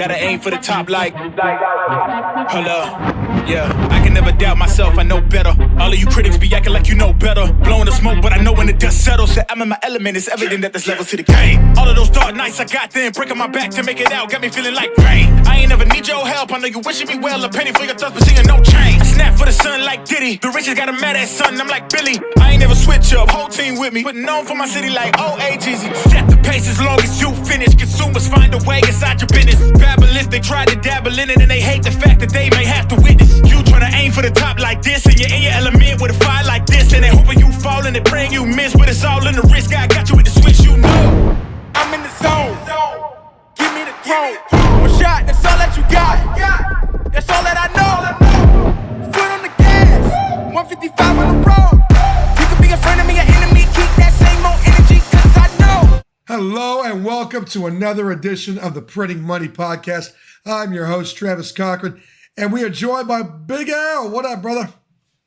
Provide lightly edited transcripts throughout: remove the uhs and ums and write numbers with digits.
Gotta aim for the top like, hold up, yeah. I can never doubt myself, I know better. All of you critics be acting like you know better. Blowing the smoke, but I know when the dust settles that I'm in my element. It's evident that there's levels to the game. All of those dark nights I got then, breaking my back to make it out, got me feeling like rain. I ain't never need your help, I know you wishing me well. A penny for your thoughts, but seeing no change. I snap for the sun like Diddy. The riches got a mad ass son, I'm like Billy. I ain't never switch up, whole team with me. Putting on for my city like OAGZ. Set the pace as long as you finish. Consumers find a way inside your business. Babble, they try to dabble in it and they hate the fact that they may have to witness. You try to aim for the top like this and you're in your element with a fire like this. And they hoping you fall and they praying you miss. But it's all in the risk, I got you with the switch, you know. I'm in the zone, give me the throne. One shot, that's all that you got. That's all that I know. Foot on the gas, 155 on the road. You could be a friend of me, an enemy. Keep that same old energy, cause I know. Hello and welcome to another edition of the Printing Money Podcast. I'm your host, Travis Cochran, and we are joined by Big Al. What up, brother?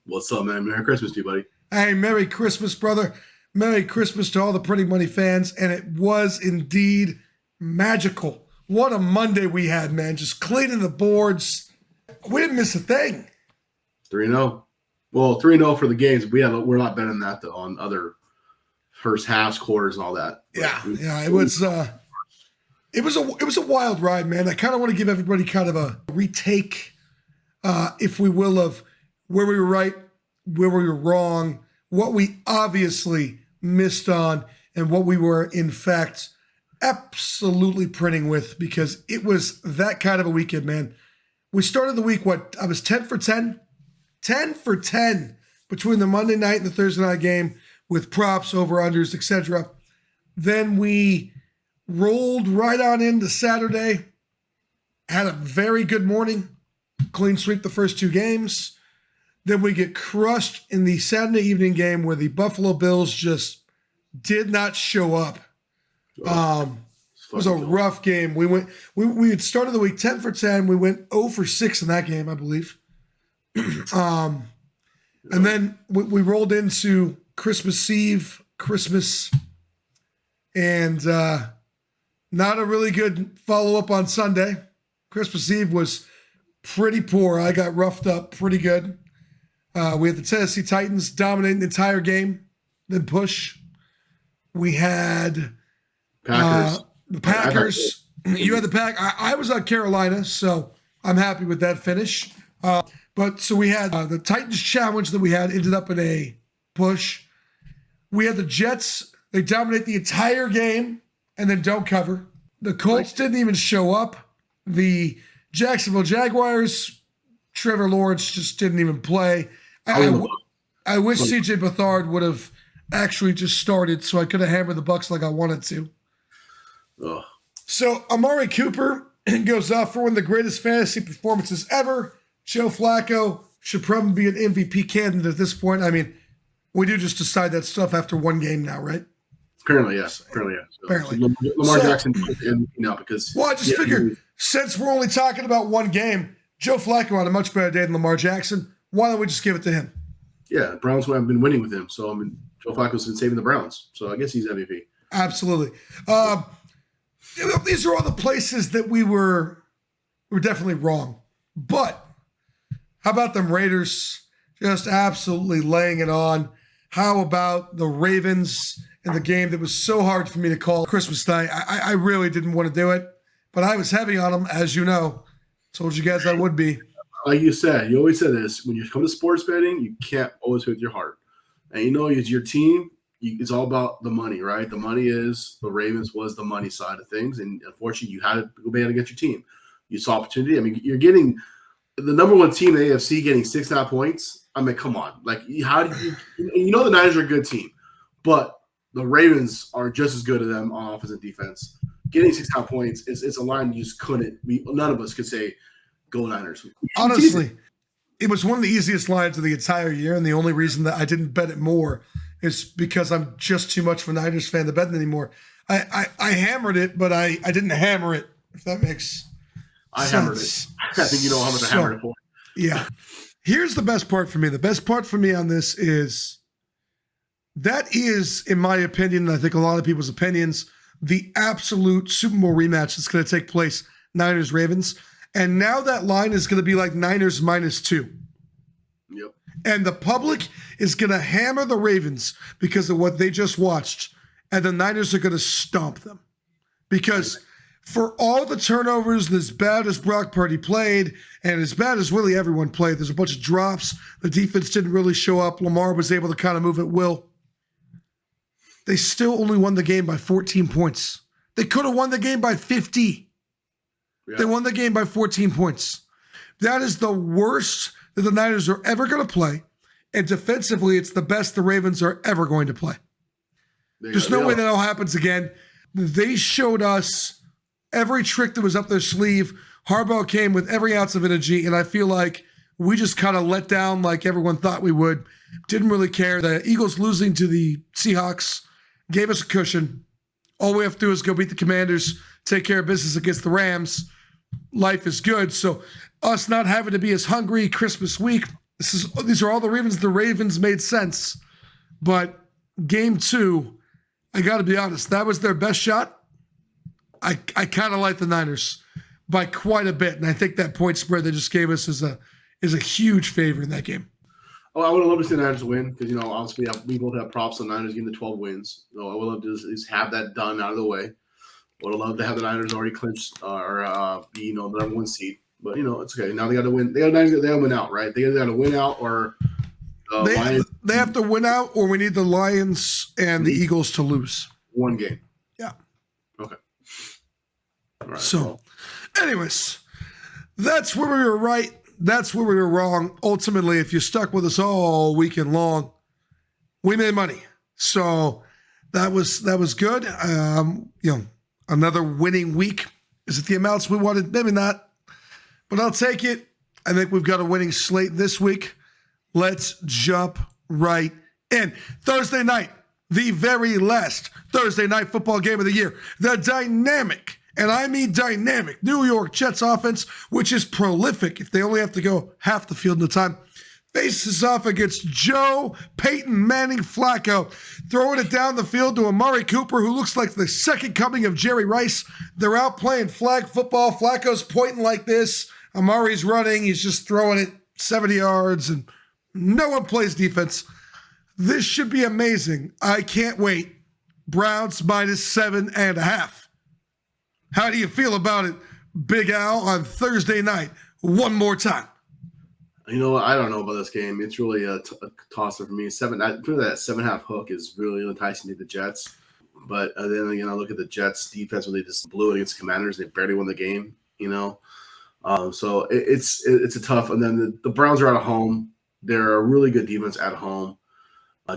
What's up, man? Merry Christmas to you, buddy. Hey, Merry Christmas, brother. Merry Christmas to all the Printing Money fans, and it was indeed magical. What a Monday we had, man. Just cleaning the boards. We didn't miss a thing. 3-0. Well, 3-0 for the games. We're a lot better than that, though, on other first halves, quarters, and all that. Yeah. It was a wild ride, man. I kind of want to give everybody kind of a retake, if we will, of where we were right, where we were wrong, what we obviously missed on, and what we were, in fact, absolutely printing with, because it was that kind of a weekend, man. We started the week, I was 10 for 10? 10 for 10 between the Monday night and the Thursday night game with props, over-unders, etc. Then we rolled right on into Saturday, had a very good morning, clean sweep the first two games. Then we get crushed in the Saturday evening game where the Buffalo Bills just did not show up. It was a rough game. We had started the week 10 for 10. We went 0 for 6 in that game, I believe. And then we rolled into Christmas Eve, and not a really good follow-up on Sunday. Christmas Eve was pretty poor. I got roughed up pretty good. We had the Tennessee Titans dominating the entire game, then push. We had the Packers. You had the Pack. I was on Carolina, so I'm happy with that finish. So we had the Titans challenge that we had ended up in a push. We had the Jets. They dominate the entire game and then don't cover. The Colts didn't even show up. The Jacksonville Jaguars, Trevor Lawrence just didn't even play. I wish CJ Beathard would have actually just started so I could have hammered the Bucs like I wanted to. Ugh. So Amari Cooper goes off for one of the greatest fantasy performances ever. Joe Flacco should probably be an MVP candidate at this point. I mean, we do just decide that stuff after one game now, right? Apparently, yeah. Apparently. So Lamar Jackson now because. Well, I just figured since we're only talking about one game, Joe Flacco had a much better day than Lamar Jackson. Why don't we just give it to him? Yeah, the Browns have been winning with him. So, I mean, Joe Flacco's been saving the Browns. So, I guess he's MVP. Absolutely. These are all the places that we were definitely wrong. But how about them Raiders just absolutely laying it on? How about the Ravens in the game that was so hard for me to call Christmas night? I really didn't want to do it, but I was heavy on them, as you know. Told you guys I would be. Like you said, you always said this, when you come to sports betting, you can't always with your heart. And you know, it's your team. It's all about the money, right? The money is the Ravens was the money side of things. And unfortunately, you had to go back and get your team. You saw opportunity. I mean, you're getting the number one team in the AFC getting 6.5 points. I mean, come on. Like, how do you know the Niners are a good team, but the Ravens are just as good as them on offense and defense. Getting 6.5 points is a line you just couldn't. None of us could say, go Niners. Honestly, it was one of the easiest lines of the entire year, and the only reason that I didn't bet it more is because I'm just too much of a Niners fan to bet it anymore. I hammered it, but I didn't hammer it, if that makes I sense. hammered it. I think you know how much I hammered it for. Yeah. Here's the best part for me. The best part for me on this is that is, in my opinion, and I think a lot of people's opinions, the absolute Super Bowl rematch that's going to take place Niners Ravens. And now that line is going to be like Niners -2. Yep. And the public is going to hammer the Ravens because of what they just watched. And the Niners are going to stomp them. Because for all the turnovers, as bad as Brock Purdy played, and as bad as really everyone played, there's a bunch of drops. The defense didn't really show up. Lamar was able to kind of move at will. They still only won the game by 14 points. They could have won the game by 50. Yeah. They won the game by 14 points. That is the worst that the Niners are ever going to play. And defensively, it's the best the Ravens are ever going to play. There's no way that all happens again. They showed us every trick that was up their sleeve. Harbaugh came with every ounce of energy, and I feel like we just kind of let down like everyone thought we would. Didn't really care. The Eagles losing to the Seahawks gave us a cushion. All we have to do is go beat the Commanders, take care of business against the Rams. Life is good. So us not having to be as hungry Christmas week, these are all the Ravens. The Ravens made sense. But game 2, I got to be honest, that was their best shot. I kind of like the Niners by quite a bit. And I think that point spread they just gave us is a huge favor in that game. Oh, I would have loved to see the Niners win because, obviously we both have props on Niners getting the 12 wins. So I would love to just have that done out of the way. Would have loved to have the Niners already clinched or be, the number 1 seed. But, it's okay. Now they got to win. They got to win out, right? They got to win out or they have to win out, or we need the Lions and the Eagles to lose. 1 game. Yeah. Okay. All right. So, anyways, that's where we were right. That's where we were wrong. Ultimately, if you stuck with us all weekend long, we made money. So that was good. Another winning week. Is it the amounts we wanted? Maybe not. But I'll take it. I think we've got a winning slate this week. Let's jump right in. Thursday night, the very last Thursday night football game of the year. The dynamic, and I mean dynamic, New York Jets offense, which is prolific if they only have to go half the field in the time, faces off against Joe Peyton Manning Flacco, throwing it down the field to Amari Cooper, who looks like the second coming of Jerry Rice. They're out playing flag football. Flacco's pointing like this. Amari's running. He's just throwing it 70 yards, and no one plays defense. This should be amazing. I can't wait. Browns -7.5. How do you feel about it, Big Al, on Thursday night? One more time. I don't know about this game. It's really a toss-up for me. I feel that 7.5 hook is really enticing to the Jets. But then again, I look at the Jets defense when they just blew it against the Commanders. They barely won the game, So it's a tough. And then the Browns are at home. They're a really good defense at home.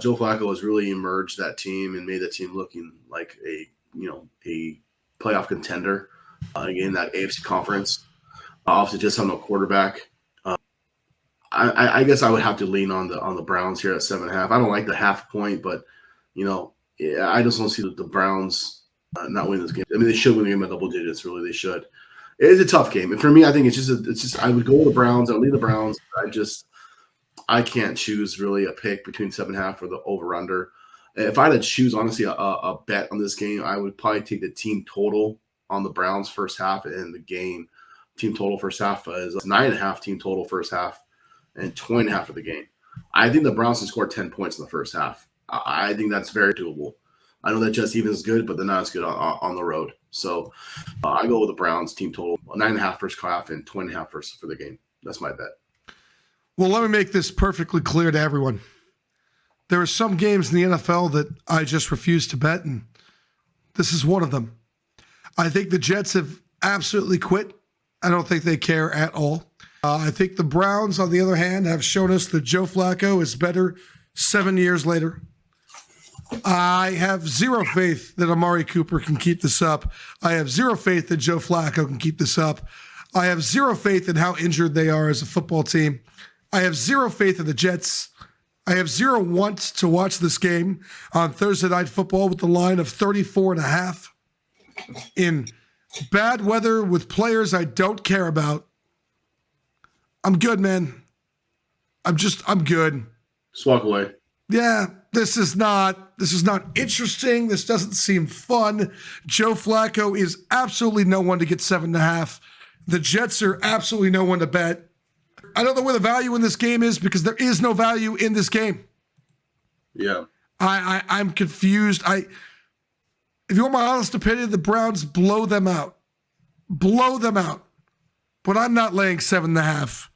Joe Flacco has really emerged that team and made the team looking like a playoff contender in that AFC conference. Obviously, just having a quarterback. I guess I would have to lean on the Browns here at 7.5. I don't like the half point, but I just don't see the Browns not winning this game. I mean, they should win the game by double digits. Really, they should. It is a tough game, and for me, I think it's just. I would go with the Browns. I'll lead the Browns. I can't choose really a pick between 7.5 or the over under. If I had to choose, honestly, a bet on this game, I would probably take the team total on the Browns first half, and the game team total first half is 9.5 team total first half. And 20.5 for the game. I think the Browns can score 10 points in the first half. I think that's very doable. I know that Jets even is good, but they're not as good on the road. So I go with the Browns team total, 9.5 first half and 20.5 for the game. That's my bet. Well, let me make this perfectly clear to everyone. There are some games in the NFL that I just refuse to bet, and this is one of them. I think the Jets have absolutely quit. I don't think they care at all. I think the Browns, on the other hand, have shown us that Joe Flacco is better 7 years later. I have zero faith that Amari Cooper can keep this up. I have zero faith that Joe Flacco can keep this up. I have zero faith in how injured they are as a football team. I have zero faith in the Jets. I have zero want to watch this game on Thursday Night Football with the line of 34.5 in bad weather with players I don't care about. I'm good, man. I'm good. Just walk away. Yeah, This is not interesting. This doesn't seem fun. Joe Flacco is absolutely no one to get 7.5. The Jets are absolutely no one to bet. I don't know where the value in this game is because there is no value in this game. Yeah. I'm confused. If you want my honest opinion, the Browns blow them out. Blow them out. But I'm not laying 7.5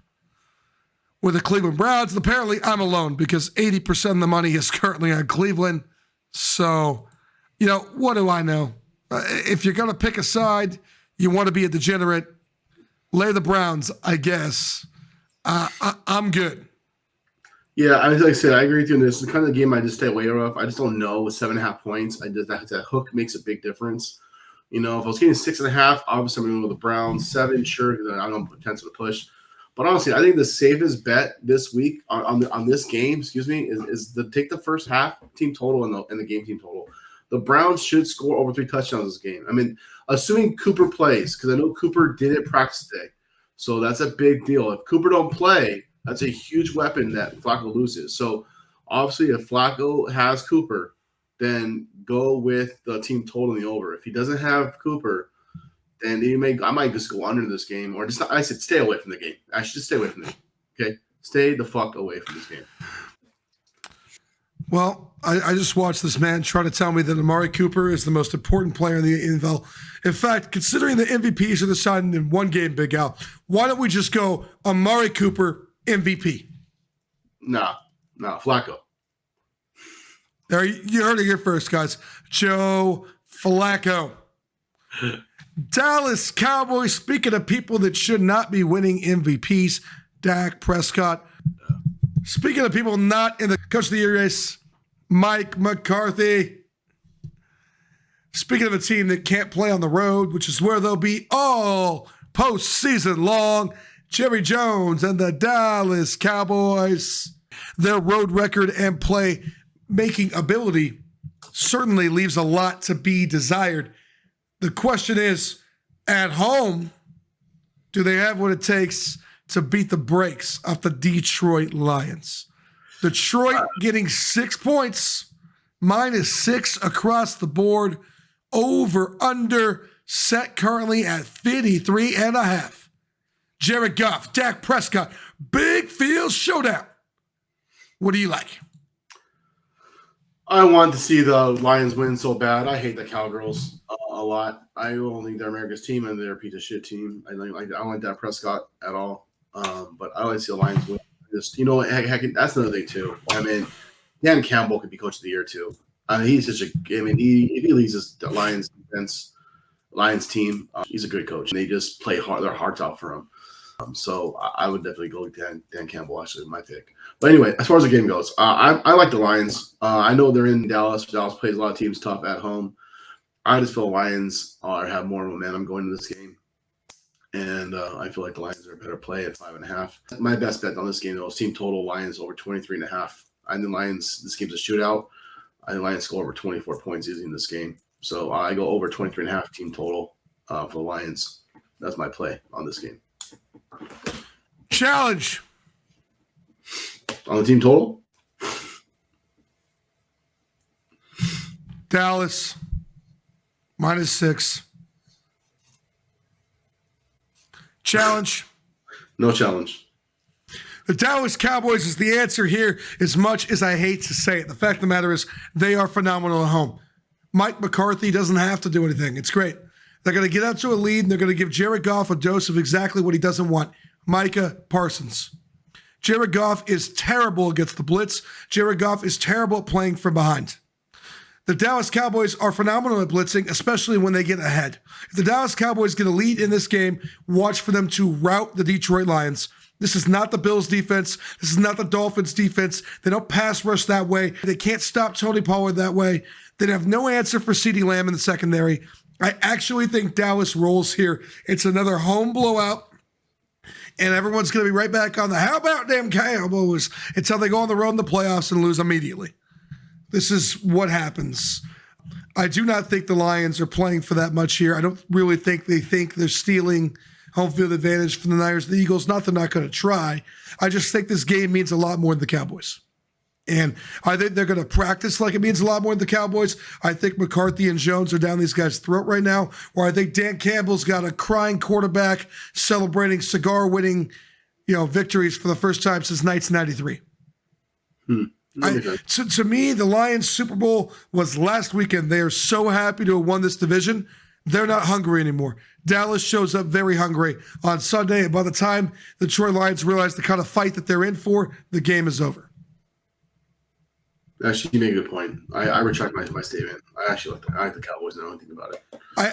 with the Cleveland Browns. Apparently, I'm alone because 80% of the money is currently on Cleveland. So, what do I know? If you're going to pick a side, you want to be a degenerate, lay the Browns, I guess. I'm good. Yeah, like I said, I agree with you on this. It's kind of the game I just stay away from. I just don't know with 7.5 points. That hook makes a big difference. If I was getting 6.5, obviously I'm going to go with the Browns. 7, sure, because I don't have potential to push. But honestly, I think the safest bet this week on this game, is to take the first half team total and the game team total. The Browns should score over 3 touchdowns this game. I mean, assuming Cooper plays, because I know Cooper didn't practice today. So that's a big deal. If Cooper don't play, that's a huge weapon that Flacco loses. So obviously, if Flacco has Cooper, then go with the team total in the over. If he doesn't have Cooper, then I might just go under this game, or just I said stay away from the game. I should just stay away from the game. Okay, stay the fuck away from this game. Well, I just watched this man try to tell me that Amari Cooper is the most important player in the NFL. In fact, considering the MVPs are decided in one game, Big Al, why don't we just go Amari Cooper MVP? Nah, Flacco. There, you heard it here first, guys. Joe Flacco. Dallas Cowboys, speaking of people that should not be winning MVPs, Dak Prescott. Speaking of people not in the Coach of the Year race, Mike McCarthy. Speaking of a team that can't play on the road, which is where they'll be all postseason long, Jerry Jones and the Dallas Cowboys. Their road record and play making ability certainly leaves a lot to be desired. The question is, at home, do they have what it takes to beat the brakes off the Detroit Lions? Detroit getting 6 points, -6 across the board, over under set currently at 53.5. Jared Goff, Dak Prescott, big field showdown. What do you like? I want to see the Lions win so bad. I hate the Cowgirls a lot. I don't think they're America's team and they're a piece of shit team. I don't like Dak Prescott at all. But I like to see the Lions win. Just heck, that's another thing too. I mean, Dan Campbell could be Coach of the Year too. I mean, he's such a. I mean, if he leads the Lions defense, Lions team, he's a good coach. And they just play their hearts out for him. So I would definitely go with Dan Campbell. Actually, my pick. But anyway, as far as the game goes, I like the Lions. I know they're in Dallas. Dallas plays a lot of teams tough at home. I just feel Lions have more momentum going into this game. And I feel like the Lions are a better play at 5.5. My best bet on this game, though, is team total Lions over 23.5. I think Lions, this game's a shootout. I think Lions score over 24 points easy in this game. So I go over 23.5 team total for the Lions. That's my play on this game. Challenge. On the team total? Dallas, -6. Challenge. No challenge. The Dallas Cowboys is the answer here, as much as I hate to say it. The fact of the matter is they are phenomenal at home. Mike McCarthy doesn't have to do anything. It's great. They're going to get out to a lead, and they're going to give Jared Goff a dose of exactly what he doesn't want. Micah Parsons. Jared Goff is terrible against the blitz. Jared Goff is terrible at playing from behind. The Dallas Cowboys are phenomenal at blitzing, especially when they get ahead. If the Dallas Cowboys get a lead in this game, watch for them to rout the Detroit Lions. This is not the Bills defense. This is not the Dolphins defense. They don't pass rush that way. They can't stop Tony Pollard that way. They have no answer for CeeDee Lamb in the secondary. I actually think Dallas rolls here. It's another home blowout. And everyone's going to be right back on the how about damn Cowboys until they go on the road in the playoffs and lose immediately. This is what happens. I do not think the Lions are playing for that much here. I don't really think they're stealing home field advantage from the Niners, the Eagles. Not they're not going to try. I just think this game means a lot more than the Cowboys. And I think they're going to practice like it means a lot more than the Cowboys. I think McCarthy and Jones are down these guys' throat right now. Or I think Dan Campbell's got a crying quarterback celebrating cigar-winning, victories for the first time since 1993. To me, the Lions Super Bowl was last weekend. They are so happy to have won this division. They're not hungry anymore. Dallas shows up very hungry on Sunday, and by the time the Detroit Lions realize the kind of fight that they're in for, the game is over. Actually, you make a good point. I retract my statement. I actually like the Cowboys now. I think about it.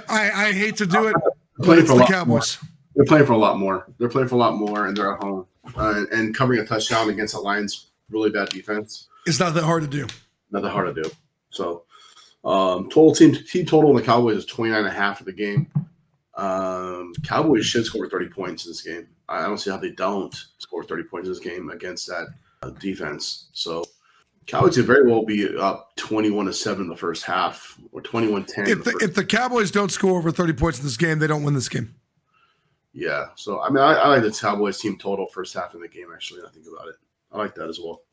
I hate to do it, but it's the Cowboys. They're playing for a lot more. They're playing for a lot more, and they're at home. And covering a touchdown against a Lions really bad defense. It's not that hard to do. Not that hard to do. So, total team total in the Cowboys is 29.5 for the game. Cowboys should score 30 points in this game. I don't see how they don't score 30 points in this game against that defense. So, Cowboys could very well be up 21-7 in the first half or 21-10. If the Cowboys don't score over 30 points in this game, they don't win this game. Yeah. So, I mean, I like the Cowboys team total first half in the game, actually. I think about it. I like that as well.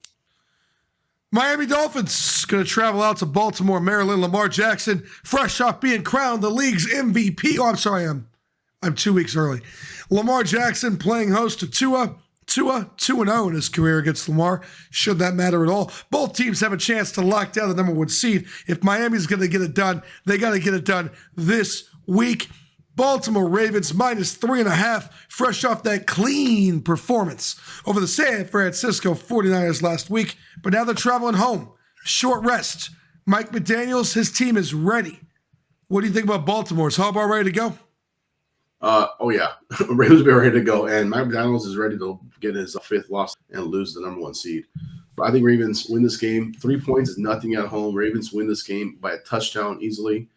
Miami Dolphins going to travel out to Baltimore, Maryland. Lamar Jackson, fresh off being crowned the league's MVP. Oh, I'm sorry. I'm 2 weeks early. Lamar Jackson playing host to Tua. Tua 2-0 in his career against Lamar. Should that matter at all? Both teams have a chance to lock down the number 1 seed. If Miami's going to get it done, they got to get it done this week. Baltimore Ravens -3.5, fresh off that clean performance over the San Francisco 49ers last week. But now they're traveling home. Short rest. Mike McDaniels, his team is ready. What do you think about Baltimore? Is Harbaugh ready to go? Oh, yeah. Ravens will be ready to go. And Mike McDaniels is ready to get his 5th loss and lose the number 1 seed. But I think Ravens win this game. 3 points is nothing at home. Ravens win this game by a touchdown easily.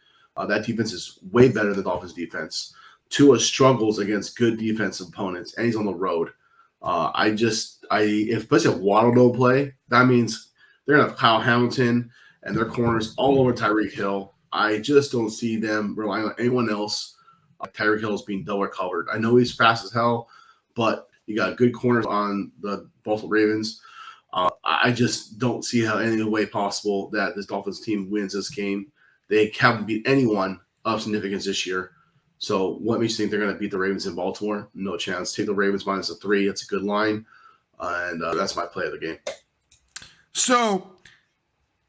That defense is way better than the Dolphins' defense. Tua struggles against good defensive opponents, and he's on the road. If especially Waddle don't play, that means they're going to have Kyle Hamilton and their corners all over Tyreek Hill. I just don't see them relying on anyone else. Tyreek Hill is being double covered. I know he's fast as hell, but you got good corners on the Baltimore Ravens. I just don't see how any way possible that this Dolphins team wins this game. They haven't beat anyone of significance this year. So what makes you think they're going to beat the Ravens in Baltimore? No chance. Take the Ravens -3. That's a good line. And that's my play of the game. So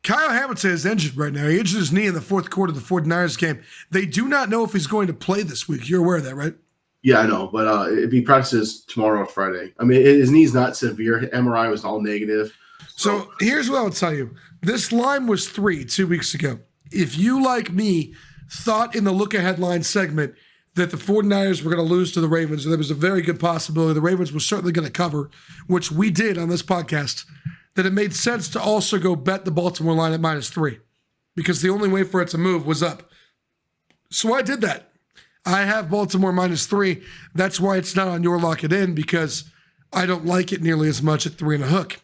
Kyle Hamilton is injured right now. He injured his knee in the 4th quarter of the 49ers game. They do not know if he's going to play this week. You're aware of that, right? Yeah, I know. But if he practices tomorrow or Friday. I mean, his knee's not severe. MRI was all negative. So here's what I'll tell you. This line was 3 2 weeks ago. If you, like me, thought in the look-ahead line segment that the 49ers were going to lose to the Ravens, or there was a very good possibility the Ravens were certainly going to cover, which we did on this podcast, that it made sense to also go bet the Baltimore line at -3 because the only way for it to move was up. So I did that. I have Baltimore -3. That's why it's not on your lock it in, because I don't like it nearly as much at 3.5.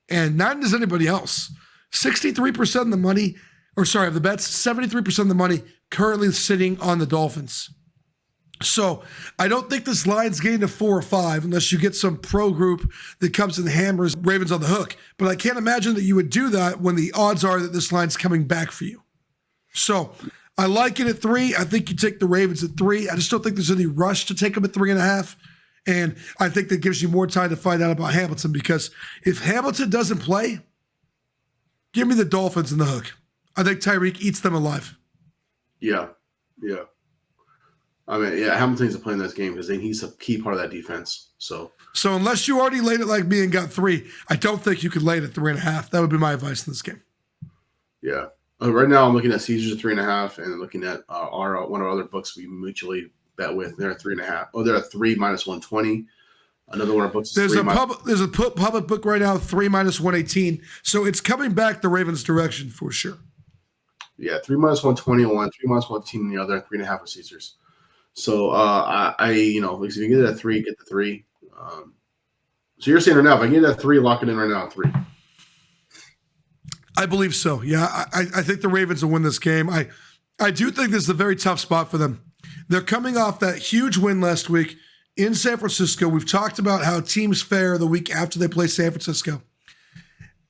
And neither does anybody else. 63% of the money, of the bets, 73% of the money currently sitting on the Dolphins. So I don't think this line's getting to 4 or 5 unless you get some pro group that comes and hammers Ravens on the hook. But I can't imagine that you would do that when the odds are that this line's coming back for you. So I like it at 3. I think you take the Ravens at 3. I just don't think there's any rush to take them at 3.5. And I think that gives you more time to find out about Hamilton, because if Hamilton doesn't play, give me the Dolphins in the hook. I think Tyreek eats them alive. Yeah. I mean, Hamilton's playing this game because he's a key part of that defense. So unless you already laid it like me and got 3, I don't think you could lay it at 3.5. That would be my advice in this game. Yeah. Right now I'm looking at Caesars at 3.5 and looking at one of our other books we mutually bet with. They're at 3.5. Oh, they're at 3 -120. Another one of our books. There's a public book right now, 3 -118. So it's coming back the Ravens' direction for sure. Yeah, 3 -120 on one, 3 -115 on the other, 3.5 with Caesars. So if you get it at 3, get the 3. So you're saying right now, if I get it at 3, lock it in right now at 3. I believe so. Yeah, I think the Ravens will win this game. I do think this is a very tough spot for them. They're coming off that huge win last week in San Francisco. We've talked about how teams fare the week after they play San Francisco.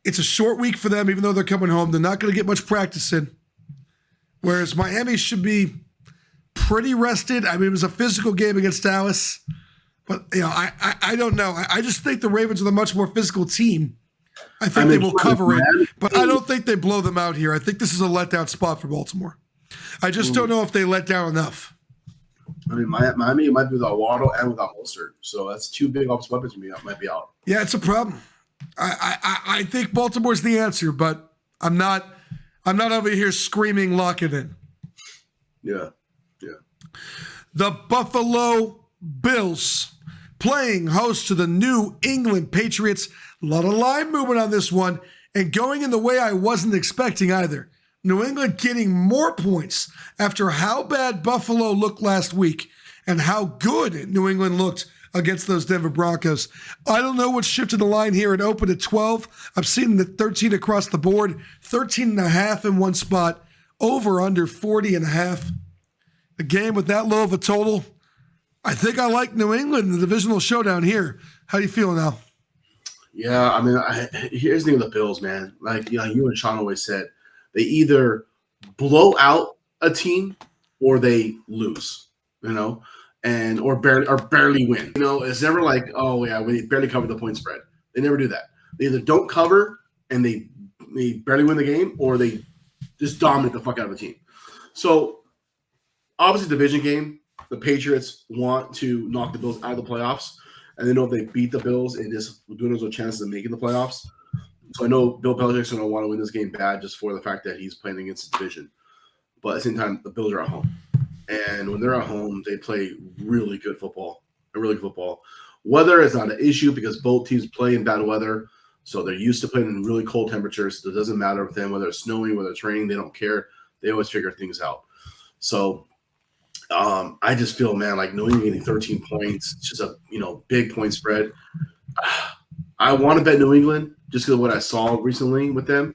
It's a short week for them, even though they're coming home. They're not going to get much practice in. Whereas Miami should be pretty rested. I mean, it was a physical game against Dallas. But, I don't know. I just think the Ravens are the much more physical team. I think they will cover it. But I don't think they blow them out here. I think this is a letdown spot for Baltimore. I just don't know if they let down enough. I mean, Miami might be without Waddle and without Mostert. So that's two big offensive weapons might be out. Yeah, it's a problem. I think Baltimore's the answer, but I'm not over here screaming lock it in. Yeah. The Buffalo Bills playing host to the New England Patriots. A lot of line movement on this one and going in the way I wasn't expecting either. New England getting more points after how bad Buffalo looked last week and how good New England looked against those Denver Broncos. I don't know what shifted the line here. It opened at 12. I've seen the 13 across the board, 13.5 in one spot, over under 40.5. A game with that low of a total. I think I like New England in the divisional showdown here. How do you feel now? Yeah, I mean, here's the thing with the Bills, man. Like you and Sean always said, they either blow out a team or they lose, or barely win. It's never like, oh yeah, we barely covered the point spread. They never do that. They either don't cover and they barely win the game, or they just dominate the fuck out of the team. So obviously, division game, the Patriots want to knock the Bills out of the playoffs, and they know if they beat the Bills, it just dwindles their chances of making the playoffs. So I know Bill Belichick's going to want to win this game bad just for the fact that he's playing against the division. But at the same time, the Bills are at home. And when they're at home, they play really good football. Weather is not an issue because both teams play in bad weather. So they're used to playing in really cold temperatures. It doesn't matter with them whether it's snowing, whether it's raining. They don't care. They always figure things out. So I just feel, man, like New England getting 13 points, it's just a big point spread. I want to bet New England just because of what I saw recently with them.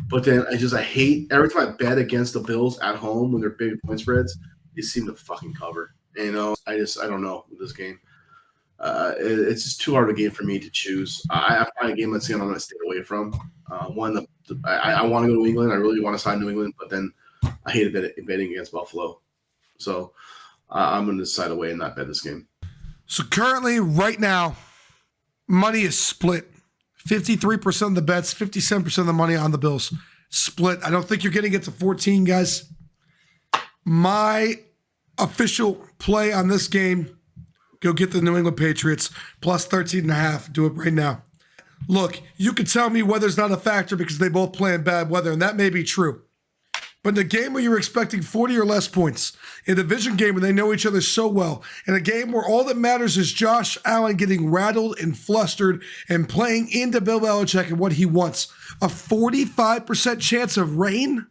But then I hate every time I bet against the Bills at home when they're big point spreads, they seem to fucking cover. I don't know with this game. It's just too hard a game for me to choose. I find a game I'm going to stay away from. I want to go to New England. I really want to sign New England, but then I hate betting against Buffalo. So I'm going to decide away and not bet this game. So currently, right now, money is split. 53% of the bets, 57% of the money on the Bills. Split. I don't think you're getting it to 14, guys. My official play on this game, go get the New England Patriots, plus 13.5. Do it right now. Look, you can tell me weather's not a factor because they both play in bad weather, and that may be true. But in a game where you're expecting 40 or less points, in a division game where they know each other so well, in a game where all that matters is Josh Allen getting rattled and flustered and playing into Bill Belichick and what he wants, a 45% chance of rain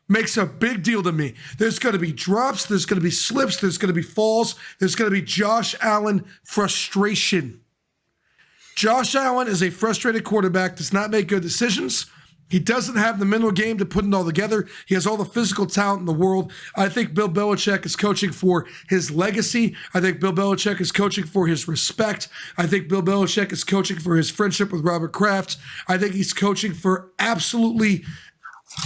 makes a big deal to me. There's going to be drops, there's going to be slips, there's going to be falls, there's going to be Josh Allen frustration. Josh Allen is a frustrated quarterback, does not make good decisions. He doesn't have the mental game to put it all together. He has all the physical talent in the world. I think Bill Belichick is coaching for his legacy. I think Bill Belichick is coaching for his respect. I think Bill Belichick is coaching for his friendship with Robert Kraft. I think he's coaching for absolutely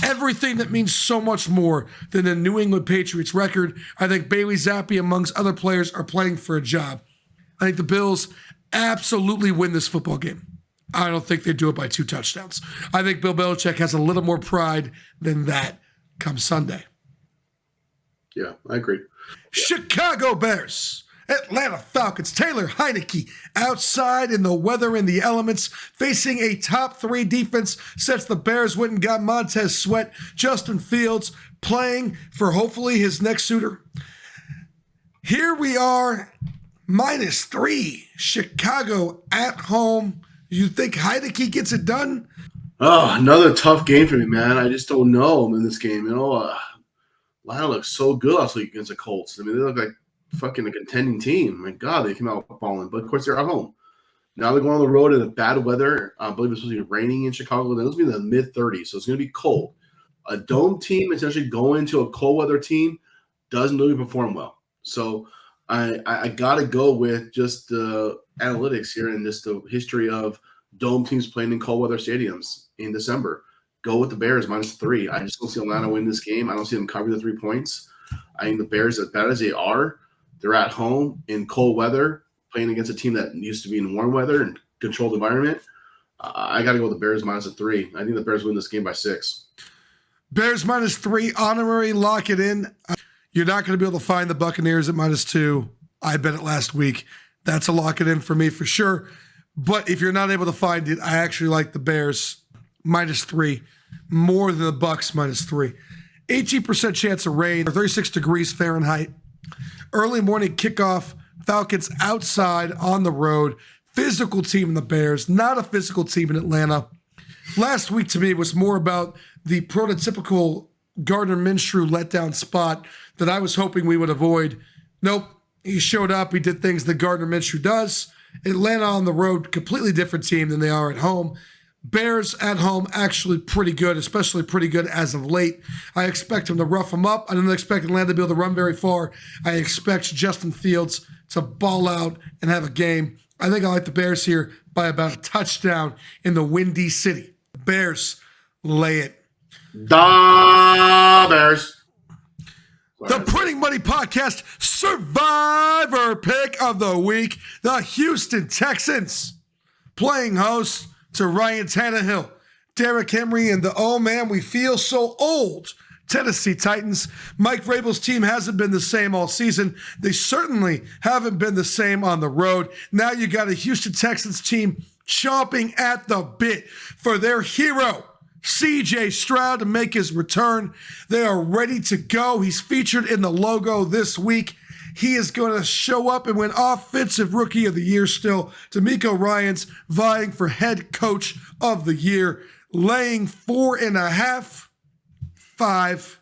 everything that means so much more than the New England Patriots record. I think Bailey Zappi, amongst other players, are playing for a job. I think the Bills absolutely win this football game. I don't think they do it by 2 touchdowns. I think Bill Belichick has a little more pride than that come Sunday. Yeah, I agree. Chicago Bears, Atlanta Falcons, Taylor Heineke outside in the weather and the elements, facing a top 3 defense since the Bears went and got Montez Sweat. Justin Fields playing for hopefully his next suitor. Here we are, -3, Chicago at home. You think Heineke gets it done? Oh, another tough game for me, man. I just don't know in this game. Atlanta looks so good last week against the Colts. I mean, they look like fucking a contending team. My God, they came out balling. But, of course, they're at home. Now they're going on the road in the bad weather. I believe it's supposed to be raining in Chicago. Then it's going to be in the mid-30s, so it's going to be cold. A dome team, essentially going to a cold weather team, doesn't really perform well. So I got to go with just the analytics here and just the history of dome teams playing in cold weather stadiums in December. Go with the Bears -3. I just don't see Atlanta win this game. I don't see them cover the 3 points. I think the Bears, as bad as they are, they're at home in cold weather, playing against a team that used to be in warm weather and controlled environment. I got to go with the Bears -3. I think the Bears win this game by 6. Bears -3, honorary, lock it in. You're not going to be able to find the Buccaneers at -2. I bet it last week. That's a lock it in for me for sure. But if you're not able to find it, I actually like the Bears -3 more than the Bucks -3. 18% chance of rain, 36 degrees Fahrenheit. Early morning kickoff, Falcons outside on the road. Physical team in the Bears, not a physical team in Atlanta. Last week to me was more about the prototypical Gardner Minshew letdown spot that I was hoping we would avoid. Nope, he showed up. He did things that Gardner Minshew does. Atlanta on the road, completely different team than they are at home. Bears at home, actually pretty good, especially pretty good as of late. I expect him to rough them up. I don't expect Atlanta to be able to run very far. I expect Justin Fields to ball out and have a game. I think I like the Bears here by about a touchdown in the Windy City. Bears, lay it. Da Bears. The Printing Money Podcast Survivor Pick of the Week. The Houston Texans playing host to Ryan Tannehill, Derrick Henry, and the oh man, we feel so old Tennessee Titans. Mike Vrabel's team hasn't been the same all season. They certainly haven't been the same on the road. Now you got a Houston Texans team chomping at the bit for their hero, CJ Stroud, to make his return. They are ready to go. He's featured in the logo this week. He is going to show up and win Offensive Rookie of the Year still. D'Amico Ryans vying for Head Coach of the Year, laying 4.5, 5,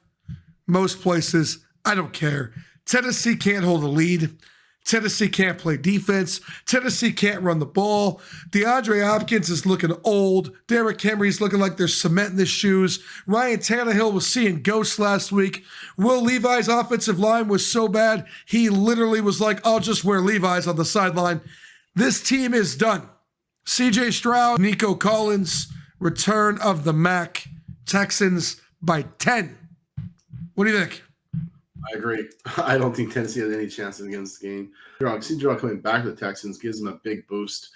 most places. I don't care. Tennessee can't hold a lead. Tennessee can't play defense. Tennessee can't run the ball. DeAndre Hopkins is looking old. Derrick Henry's looking like there's cement in his shoes. Ryan Tannehill was seeing ghosts last week. Will Levi's offensive line was so bad, he literally was like, I'll just wear Levi's on the sideline. This team is done. CJ Stroud, Nico Collins, return of the Mac. Texans by 10. What do you think? I agree. I don't think Tennessee has any chances against the game. CJ coming back to the Texans gives them a big boost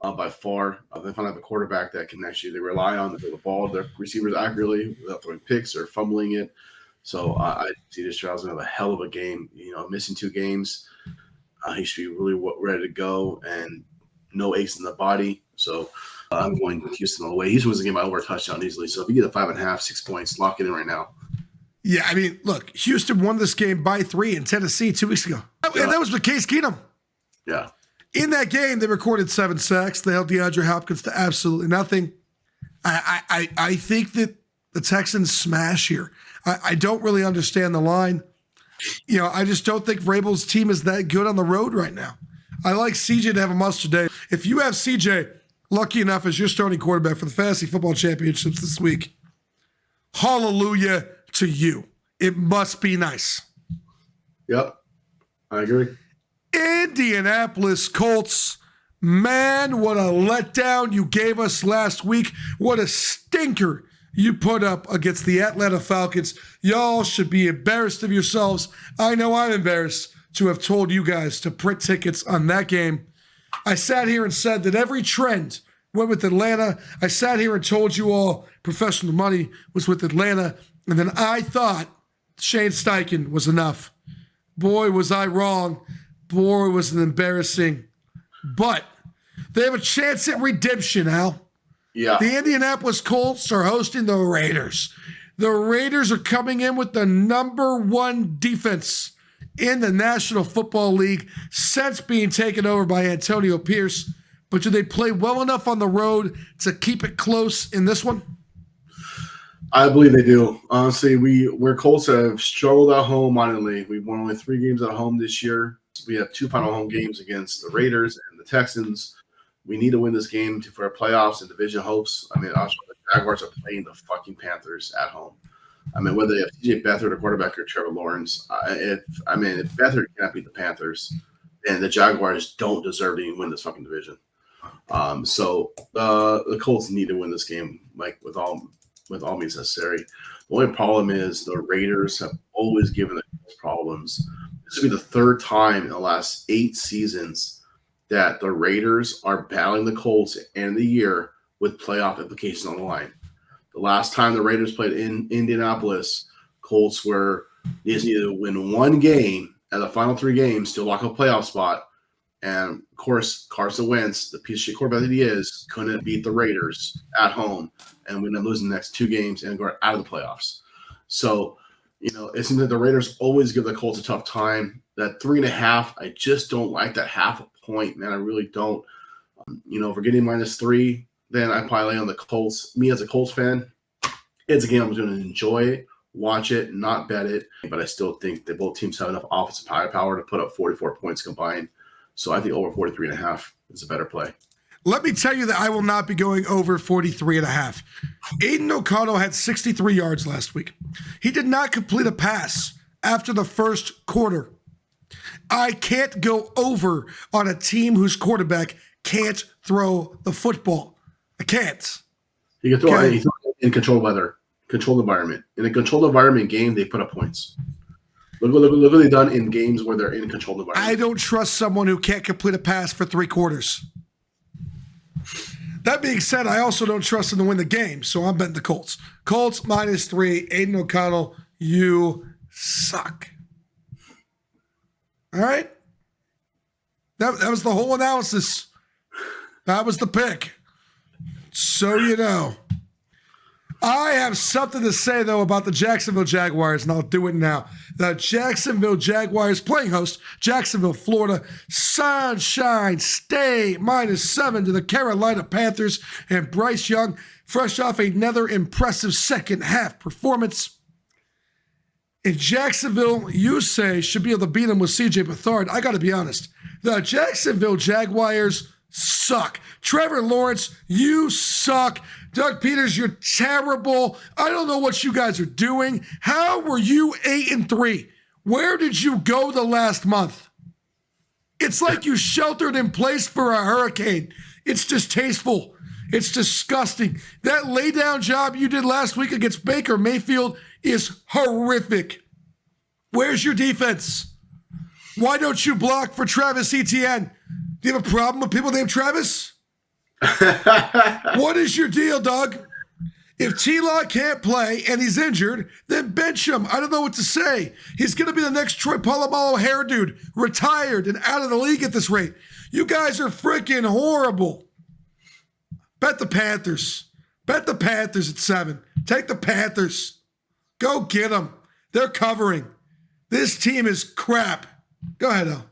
by far. They finally have a quarterback that can actually they rely on to throw the ball, their receivers accurately without throwing picks or fumbling it. So I see this Stroud's going to have a hell of a game. You know, missing 2 games. He should be really ready to go and no aches in the body. So I'm going Houston all the way. Houston was a game by over a touchdown easily. So if you get a 5.5, 6 points, lock it in right now. Yeah, I mean, look, Houston won this game by 3 in Tennessee 2 weeks ago. Yeah. And that was with Case Keenum. Yeah. In that game, they recorded 7 sacks. They held DeAndre Hopkins to absolutely nothing. I think that the Texans smash here. I don't really understand the line. You know, I just don't think Vrabel's team is that good on the road right now. I like CJ to have a mustard day. If you have CJ lucky enough as your starting quarterback for the Fantasy Football Championships this week, hallelujah to you. It must be nice. Yep, I agree. Indianapolis Colts. Man, what a letdown you gave us last week. What a stinker you put up against the Atlanta Falcons. Y'all should be embarrassed of yourselves. I know I'm embarrassed to have told you guys to print tickets on that game. I sat here and said that every trend went with Atlanta. I sat here and told you all professional money was with Atlanta. And then I thought Shane Steichen was enough. Boy, was I wrong. Boy, was it embarrassing. But they have a chance at redemption, Al. Yeah. The Indianapolis Colts are hosting the Raiders. The Raiders are coming in with the #1 defense in the National Football League since being taken over by Antonio Pierce. But do they play well enough on the road to keep it close in this one? I believe they do. Honestly, we're Colts have struggled at home mightily. We've won only 3 games at home this year. We have 2 final home games against the Raiders and the Texans. We need to win this game for our playoffs and division hopes. I mean, also the Jaguars are playing the fucking Panthers at home. I mean, whether they have TJ Beathard, a quarterback, or Trevor Lawrence, if Beathard can't beat the Panthers, then the Jaguars don't deserve to even win this fucking division. So the Colts need to win this game, like with all means necessary. The only problem is the Raiders have always given the Colts problems. This will be the third time in the last 8 seasons that the Raiders are battling the Colts at the end of the year with playoff implications on the line. The last time the Raiders played in Indianapolis, Colts needed to win one game at the final 3 games to lock a playoff spot. And, of course, Carson Wentz, the piece of shit quarterback that he is, couldn't beat the Raiders at home and win and lose the next 2 games and go out of the playoffs. So, it seems that the Raiders always give the Colts a tough time. That 3.5, I just don't like that half a point, man. I really don't. If we're getting -3, then I probably lay on the Colts. Me as a Colts fan, it's a game I'm going to enjoy, watch it, not bet it. But I still think that both teams have enough offensive power to put up 44 points combined. So I think over 43.5 is a better play. Let me tell you that I will not be going over 43.5. Aiden O'Connell had 63 yards last week. He did not complete a pass after the first quarter. I can't go over on a team whose quarterback can't throw the football. I can't. You can throw it in controlled environment. In a controlled environment game, they put up points. Look what they've done in games where they're in a controlled environment. I don't trust someone who can't complete a pass for 3 quarters. That being said, I also don't trust them to win the game, so I'm betting the Colts. Colts -3. Aiden O'Connell, you suck. All right? That was the whole analysis. That was the pick. So you know. I have something to say, though, about the Jacksonville Jaguars, and I'll do it now. The Jacksonville Jaguars playing host, Jacksonville, Florida, Sunshine State, -7 to the Carolina Panthers, and Bryce Young, fresh off another impressive second-half performance. In Jacksonville, you say, should be able to beat them with C.J. Beathard. I got to be honest. The Jacksonville Jaguars suck. Trevor Lawrence, you suck. Doug Peters, you're terrible. I don't know what you guys are doing. How were you 8-3? Where did you go the last month? It's like you sheltered in place for a hurricane. It's distasteful. It's disgusting. That lay-down job you did last week against Baker Mayfield is horrific. Where's your defense? Why don't you block for Travis Etienne? Do you have a problem with people named Travis? What is your deal, Doug? If T-Law can't play and he's injured, then bench him. I don't know what to say. He's going to be the next Troy Polamalu hair dude, retired and out of the league at this rate. You guys are freaking horrible. Bet the Panthers. Bet the Panthers at 7. Take the Panthers. Go get them. They're covering. This team is crap. Go ahead, Al.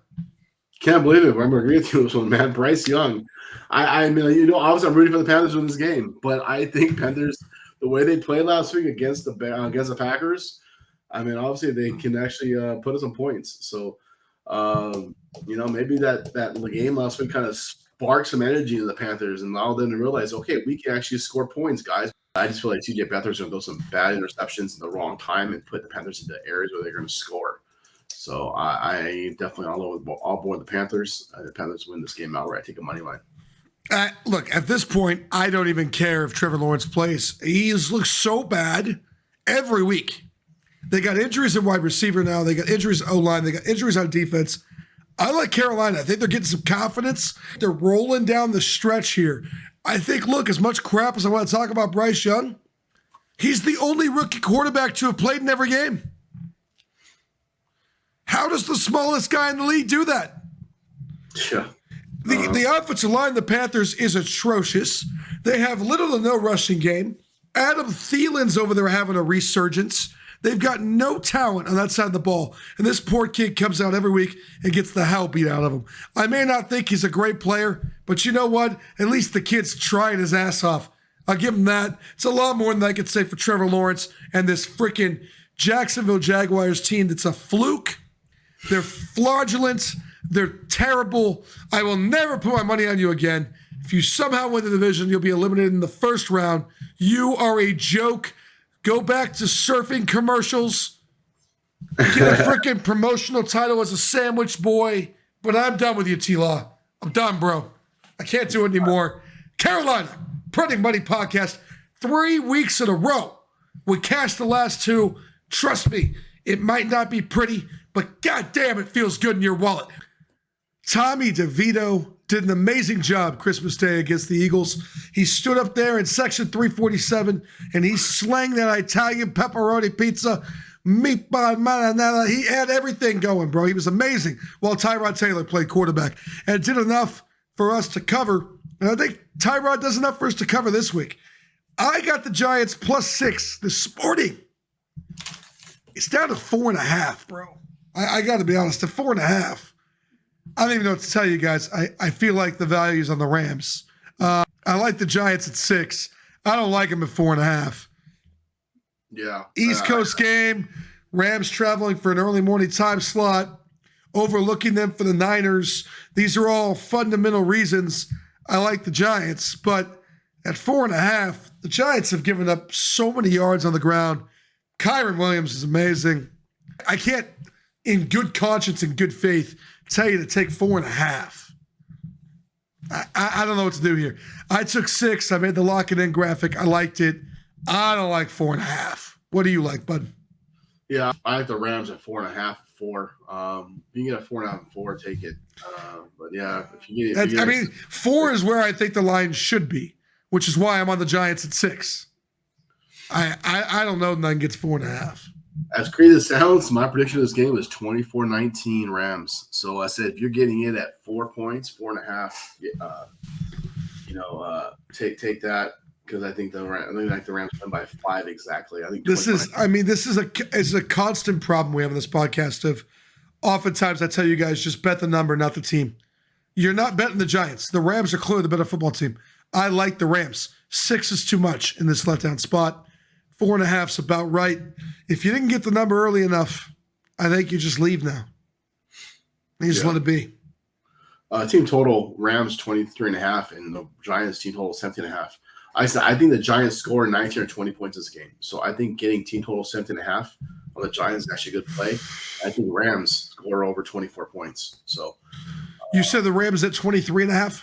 Can't believe it. I'm agreeing with you on this one, man. Bryce Young. I mean, obviously I'm rooting for the Panthers to win this game, but I think Panthers, the way they played last week against the Packers, I mean, obviously they can actually put us some points. So, maybe that game last week kind of sparked some energy in the Panthers and allowed them to realize, okay, we can actually score points, guys. I just feel like C.J. Beathard's going to throw some bad interceptions in the wrong time and put the Panthers into areas where they're going to score. So I definitely all aboard the Panthers. The Panthers win this game outright. I take a money line. Look, at this point, I don't even care if Trevor Lawrence plays. He looks so bad every week. They got injuries at wide receiver now. They got injuries at O-line. They got injuries on defense. I like Carolina. I think they're getting some confidence. They're rolling down the stretch here. I think, look, as much crap as I want to talk about Bryce Young, he's the only rookie quarterback to have played in every game. How does the smallest guy in the league do that? Yeah. The offensive line of the Panthers is atrocious. They have little to no rushing game. Adam Thielen's over there having a resurgence. They've got no talent on that side of the ball. And this poor kid comes out every week and gets the hell beat out of him. I may not think he's a great player, but you know what? At least the kid's trying his ass off. I'll give him that. It's a lot more than I could say for Trevor Lawrence and this freaking Jacksonville Jaguars team that's a fluke. They're fraudulent. They're terrible. I will never put my money on you again. If you somehow win the division, you'll be eliminated in the first round. You are a joke. Go back to surfing commercials. Get a freaking promotional title as a sandwich boy. But I'm done with you, T-Law. I'm done, bro. I can't do it anymore. Carolina, Printing Money Podcast, 3 weeks in a row. We cashed the last 2. Trust me, it might not be pretty, but goddamn, it feels good in your wallet. Tommy DeVito did an amazing job Christmas Day against the Eagles. He stood up there in section 347 and he slang that Italian pepperoni pizza, meatball marinara. He had everything going, bro. He was amazing while Tyrod Taylor played quarterback and did enough for us to cover. And I think Tyrod does enough for us to cover this week. I got the Giants +6 this morning. It's down to 4.5, bro. I got to be honest, at 4.5. I don't even know what to tell you guys. I feel like the value's on the Rams. I like the Giants at 6. I don't like them at 4.5. Yeah. East Coast game. Rams traveling for an early morning time slot. Overlooking them for the Niners. These are all fundamental reasons I like the Giants. But at 4.5, the Giants have given up so many yards on the ground. Kyren Williams is amazing. I can't, in good conscience and good faith, tell you to take 4.5. I don't know what to do here. I took 6. I made the lock it in graphic. I liked it. I don't like 4.5. What do you like, bud? Yeah, I like the Rams at 4.5, 4. You can get a 4.5 and 4, take it. But yeah, if you get, 4 is where I think the line should be, which is why I'm on the Giants at 6. I don't know if none gets 4.5. As crazy as it sounds, my prediction of this game is 24-19 Rams. So I said if you're getting it at 4 points, 4.5, take that because I think the Rams win by 5 exactly. I think this is a constant problem we have in this podcast. Of oftentimes I tell you guys just bet the number, not the team. You're not betting the Giants. The Rams are clearly the better football team. I like the Rams. 6 is too much in this letdown spot. 4.5 is about right. If you didn't get the number early enough, I think you just leave now. You just let it be. Team total, Rams 23.5, and the Giants team total 17.5. I think the Giants score 19 or 20 points this game. So I think getting team total 17.5 on the Giants is actually a good play. I think Rams score over 24 points. So you said the Rams at 23.5?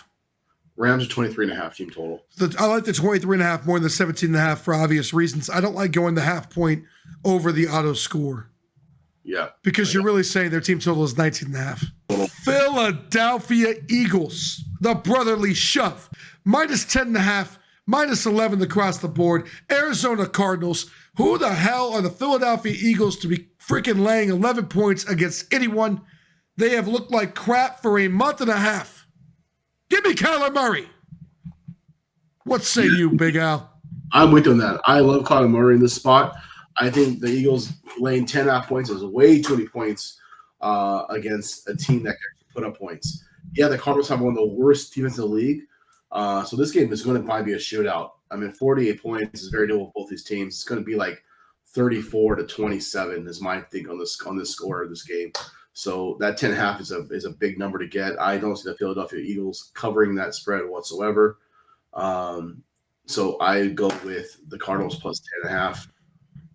Rams are 23.5 team total. I like the 23.5 more than the 17.5 for obvious reasons. I don't like going the half point over the auto score. Yeah. Because you're really saying their team total is 19.5. Philadelphia Eagles, the brotherly shove. -10.5, -11 across the board. Arizona Cardinals. Who the hell are the Philadelphia Eagles to be freaking laying 11 points against anyone? They have looked like crap for a month and a half. Give me Kyler Murray. What say you, Big Al? I'm with you on that. I love Kyler Murray in this spot. I think the Eagles laying 10.5 points is way too many points against a team that can put up points. Yeah, the Cardinals have one of the worst defenses in the league. So this game is going to probably be a shootout. 48 points is very doable with both these teams. It's going to be like 34-27 is my think on this score of this game. So that 10.5 is a big number to get. I don't see the Philadelphia Eagles covering that spread whatsoever. So I go with the Cardinals +10.5.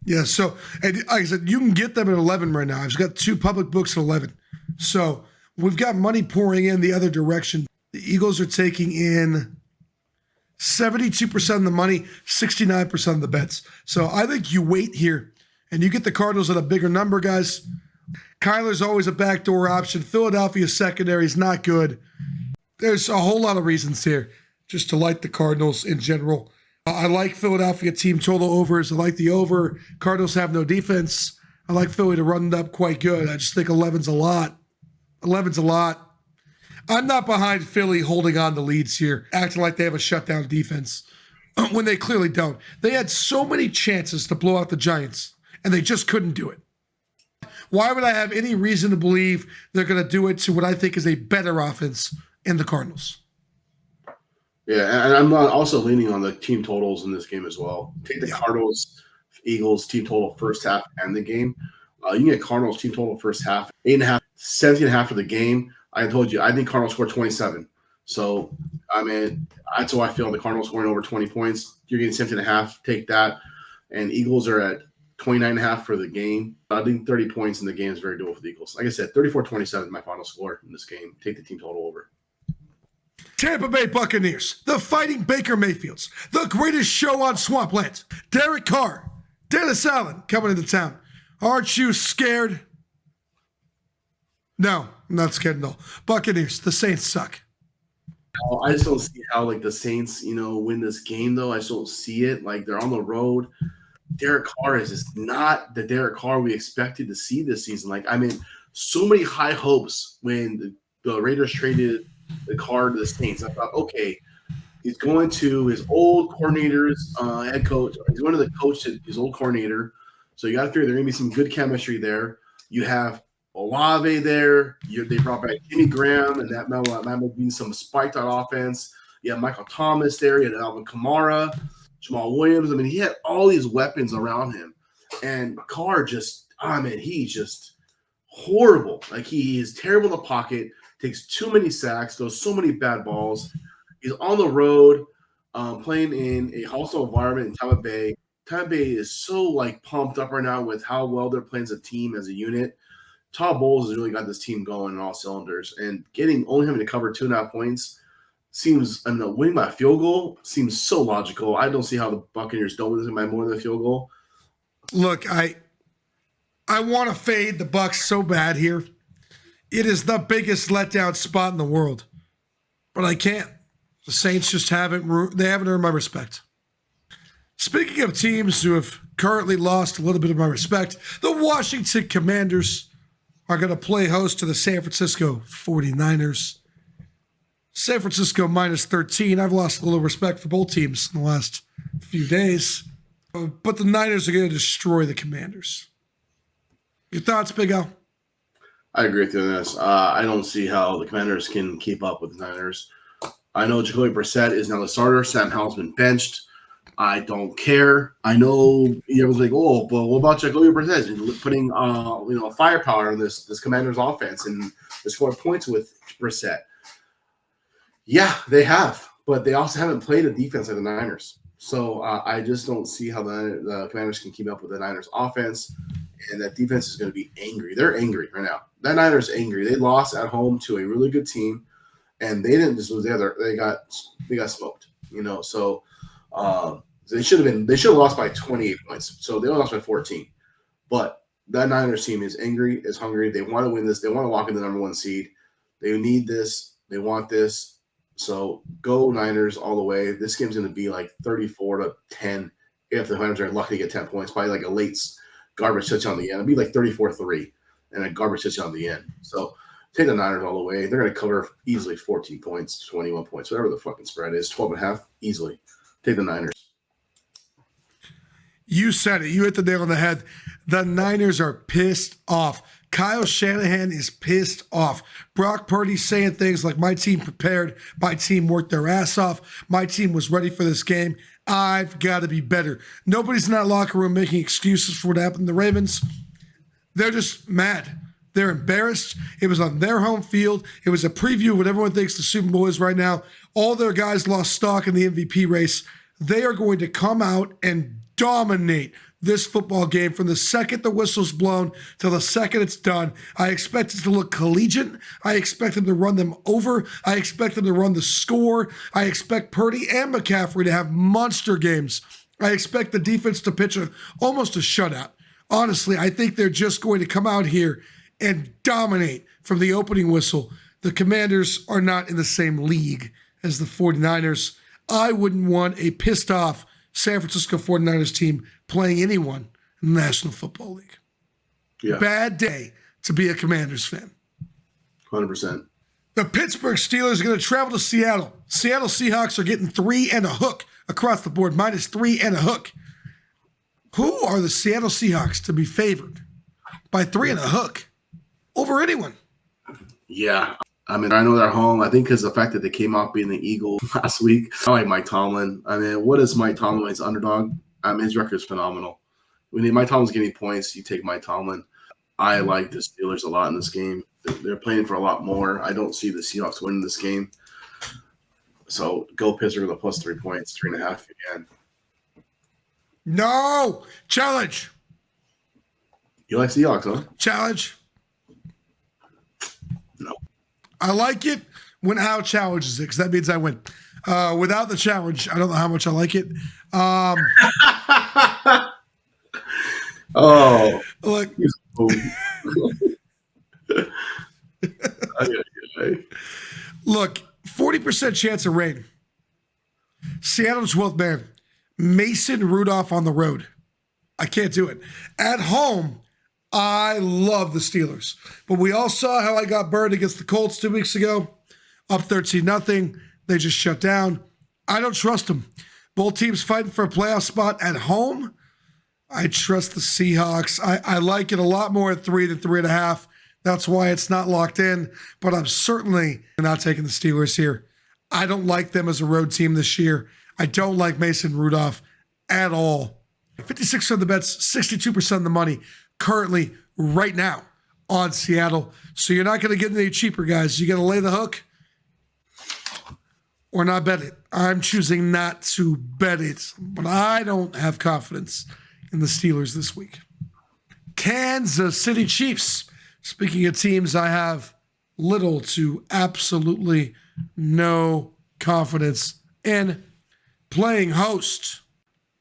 Yeah, so and like I said, you can get them at 11 right now. I've got 2 public books at 11. So we've got money pouring in the other direction. The Eagles are taking in 72% of the money, 69% of the bets. So I think you wait here and you get the Cardinals at a bigger number, guys. Kyler's always a backdoor option. Philadelphia's secondary is not good. There's a whole lot of reasons here just to like the Cardinals in general. I like Philadelphia team total overs. I like the over. Cardinals have no defense. I like Philly to run it up quite good. I just think 11's a lot. 11's a lot. I'm not behind Philly holding on to leads here, acting like they have a shutdown defense when they clearly don't. They had so many chances to blow out the Giants, and they just couldn't do it. Why would I have any reason to believe they're going to do it to what I think is a better offense in the Cardinals? Yeah, and I'm also leaning on the team totals in this game as well. Take the Cardinals, Eagles team total first half and the game. You can get Cardinals team total first half, 8.5, 17.5 for the game. I told you, I think Cardinals scored 27. So, that's why I feel the Cardinals scoring over 20 points. You're getting 17.5, take that. And Eagles are at 29.5 for the game. I think 30 points in the game is very doable for the Eagles. Like I said, 34-27 is my final score in this game. Take the team total over. Tampa Bay Buccaneers, the Fighting Baker Mayfields, the greatest show on Swampland. Derek Carr, Dennis Allen coming into town. Aren't you scared? No, I'm not scared at all. Buccaneers, the Saints suck. I just don't see how like the Saints, win this game though. I just don't see it. Like they're on the road. Derek Carr is just not the Derek Carr we expected to see this season. Like, I mean, so many high hopes when the Raiders traded the Carr to the Saints. I thought, okay, he's going to his old coordinator's head coach. He's going to the coach to his old coordinator. So you got to figure there's going to be some good chemistry there. You have Olave there. They brought back Jimmy Graham, and that might be some spiked on offense. You have Michael Thomas there. You had Alvin Kamara, Jamal Williams. I mean, he had all these weapons around him. And Carr he's just horrible. Like, he is terrible in the pocket, takes too many sacks, throws so many bad balls. He's on the road, playing in a hostile environment in Tampa Bay. Tampa Bay is so, like, pumped up right now with how well they're playing as a team, as a unit. Todd Bowles has really got this team going on all cylinders, and only having to cover 2.5 points seems, winning by a field goal seems so logical. I don't see how the Buccaneers don't win this by more than a field goal. Look, I want to fade the Bucs so bad here. It is the biggest letdown spot in the world, but I can't. The Saints just haven't earned my respect. Speaking of teams who have currently lost a little bit of my respect, the Washington Commanders are going to play host to the San Francisco 49ers. San Francisco minus 13. I've lost a little respect for both teams in the last few days. But the Niners are going to destroy the Commanders. Your thoughts, Big Al? I agree with you on this. I don't see how the Commanders can keep up with the Niners. I know Jacoby Brissett is now the starter. Sam Howell's been benched. I don't care. I know everyone's like, oh, but what about Jacoby Brissett? And putting firepower in this Commanders offense and they scored points with Brissett. Yeah, they have, but they also haven't played a defense like the Niners. So I just don't see how the Commanders can keep up with the Niners offense, and that defense is going to be angry. They're angry right now. That Niners angry. They lost at home to a really good team, and they didn't just lose there. They got smoked. So they should have lost by 28 points. So they only lost by 14. But that Niners team is angry, is hungry. They want to win this. They want to lock in the number 1 seed. They need this. They want this. So go Niners all the way. This game's going to be like 34-10 if the Niners are lucky to get 10 points. Probably like a late garbage touchdown on the end. It'll be like 34-3 and a garbage touchdown on the end. So take the Niners all the way. They're going to cover easily 14 points, 21 points, whatever the fucking spread is, 12.5 easily. Take the Niners. You said it. You hit the nail on the head. The Niners are pissed off. Kyle Shanahan is pissed off. Brock Purdy saying things like, my team prepared. My team worked their ass off. My team was ready for this game. I've got to be better. Nobody's in that locker room making excuses for what happened to the Ravens. They're just mad. They're embarrassed. It was on their home field. It was a preview of what everyone thinks the Super Bowl is right now. All their guys lost stock in the MVP race. They are going to come out and dominate this football game from the second the whistle's blown till the second it's done. I expect it to look collegiate. I expect them to run them over. I expect them to run the score. I expect Purdy and McCaffrey to have monster games. I expect the defense to pitch almost a shutout. Honestly, I think they're just going to come out here and dominate from the opening whistle. The Commanders are not in the same league as the 49ers. I wouldn't want a pissed off San Francisco 49ers team playing anyone in the National Football League. Yeah. Bad day to be a Commanders fan. 100%. The Pittsburgh Steelers are going to travel to Seattle. Seattle Seahawks are getting 3 and a hook across the board, minus 3 and a hook. Who are the Seattle Seahawks to be favored by 3 and a hook over anyone? Yeah. I mean, I know they're home. I think because the fact that they came off being the Eagles last week. I like Mike Tomlin. I mean, what is Mike Tomlin as underdog? I mean, his record is phenomenal. When Mike Tomlin's getting points, you take Mike Tomlin. I like the Steelers a lot in this game. They're playing for a lot more. I don't see the Seahawks winning this game. So go Pittsburgh with a plus 3 points, 3.5 again. No! Challenge! You like Seahawks, huh? Challenge. No. I like it when Al challenges it, because that means I win. Without the challenge, I don't know how much I like it. Oh, Look, look, 40% chance of rain. Seattle's 12th man. Mason Rudolph on the road. I can't do it. At home, I love the Steelers. But we all saw how I got burned against the Colts 2 weeks ago. Up 13-0. They just shut down. I don't trust them. Both teams fighting for a playoff spot at home. I trust the Seahawks. I like it a lot more at 3 than 3.5. That's why it's not locked in. But I'm certainly not taking the Steelers here. I don't like them as a road team this year. I don't like Mason Rudolph at all. 56% of the bets, 62% of the money currently right now on Seattle. So you're not going to get any cheaper, guys. You got to lay the hook or not bet it. I'm choosing not to bet it, but I don't have confidence in the Steelers this week. Kansas City Chiefs. Speaking of teams, I have little to absolutely no confidence in. Playing host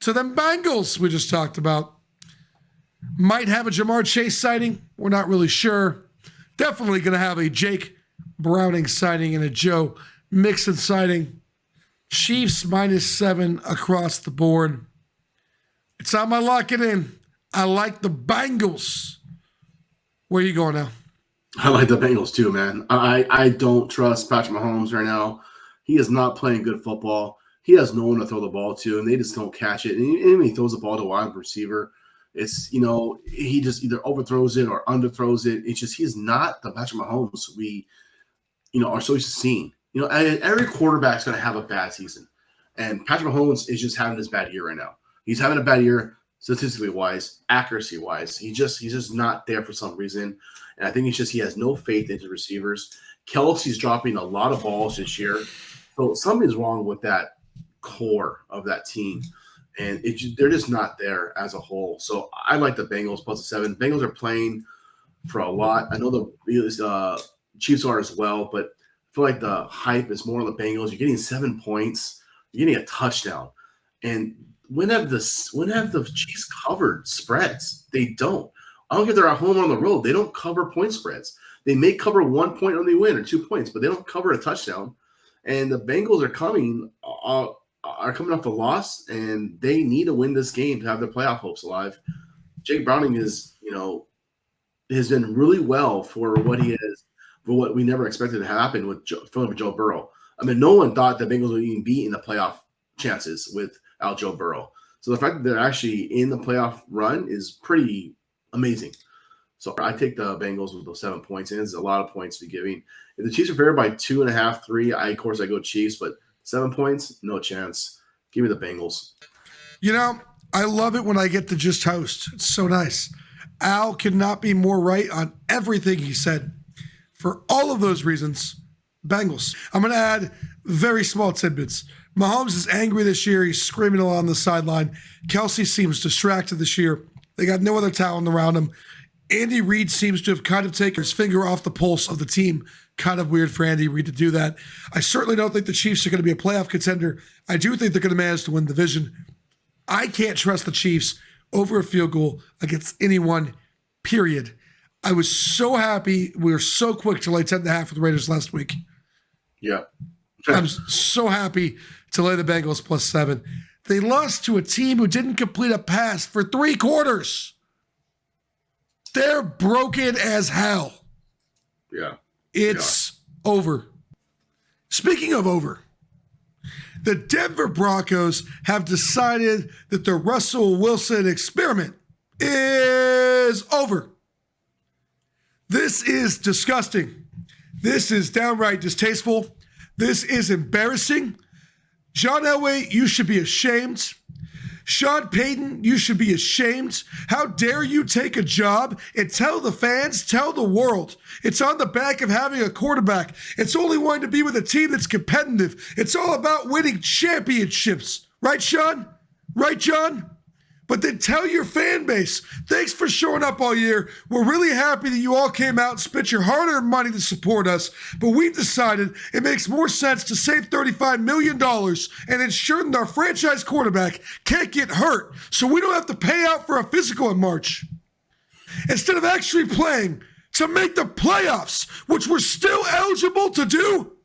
to them Bengals we just talked about. Might have a Jamar Chase sighting. We're not really sure. Definitely going to have a Jake Browning sighting and a Joe Mixon sighting. Chiefs -7 across the board. It's on my lock it in. I like the Bengals. Where are you going now? I like the Bengals too, man. I don't trust Patrick Mahomes right now. He is not playing good football. He has no one to throw the ball to, and they just don't catch it. And even when he throws the ball to a wide receiver, it's, he just either overthrows it or underthrows it. It's just he's not the Patrick Mahomes we, are so used to seeing. Every quarterback's going to have a bad season. And Patrick Mahomes is just having this bad year right now. He's having a bad year statistically wise, accuracy wise. He's just not there for some reason. And I think it's just he has no faith in his receivers. Kelsey's dropping a lot of balls this year. So something's wrong with that core of that team. And they're just not there as a whole. So I like the Bengals +7. Bengals are playing for a lot. I know the Chiefs are as well, but I feel like the hype is more on the Bengals. You're getting 7 points. You're getting a touchdown. And when have the Chiefs covered spreads? They don't. I don't care if they're at home or on the road. They don't cover point spreads. They may cover 1 point when they win or 2 points, but they don't cover a touchdown. And the Bengals are coming off a loss, and they need to win this game to have their playoff hopes alive. Jake Browning has been really well for what he is, for what we never expected to happen with Joe Burrow. I mean, no one thought the Bengals would even be in the playoff chances without Joe Burrow. So the fact that they're actually in the playoff run is pretty amazing. So I take the Bengals with those 7 points, and it's a lot of points to be giving. If the Chiefs are favored by 2.5, 3, of course I go Chiefs, but 7 points, no chance. Give me the Bengals. I love it when I get to just host. It's so nice. Al could not be more right on everything he said. For all of those reasons, Bengals. I'm going to add very small tidbits. Mahomes is angry this year. He's screaming along the sideline. Kelsey seems distracted this year. They got no other talent around him. Andy Reid seems to have kind of taken his finger off the pulse of the team. Kind of weird for Andy Reid to do that. I certainly don't think the Chiefs are going to be a playoff contender. I do think they're going to manage to win the division. I can't trust the Chiefs over a field goal against anyone, period. I was so happy. We were so quick to lay 10.5 with the Raiders last week. Yeah. I'm so happy to lay the Bengals +7. They lost to a team who didn't complete a pass for 3 quarters. They're broken as hell. Yeah. It's over. Speaking of over, the Denver Broncos have decided that the Russell Wilson experiment is over. This is disgusting. This is downright distasteful. This is embarrassing. John Elway, you should be ashamed. Sean Payton, you should be ashamed. How dare you take a job and tell the fans, tell the world, it's on the back of having a quarterback. It's only wanting to be with a team that's competitive. It's all about winning championships. Right, Sean? Right, John? But then tell your fan base, thanks for showing up all year. We're really happy that you all came out and spent your hard-earned money to support us, but we've decided it makes more sense to save $35 million and ensure that our franchise quarterback can't get hurt so we don't have to pay out for a physical in March. Instead of actually playing to make the playoffs, which we're still eligible to do.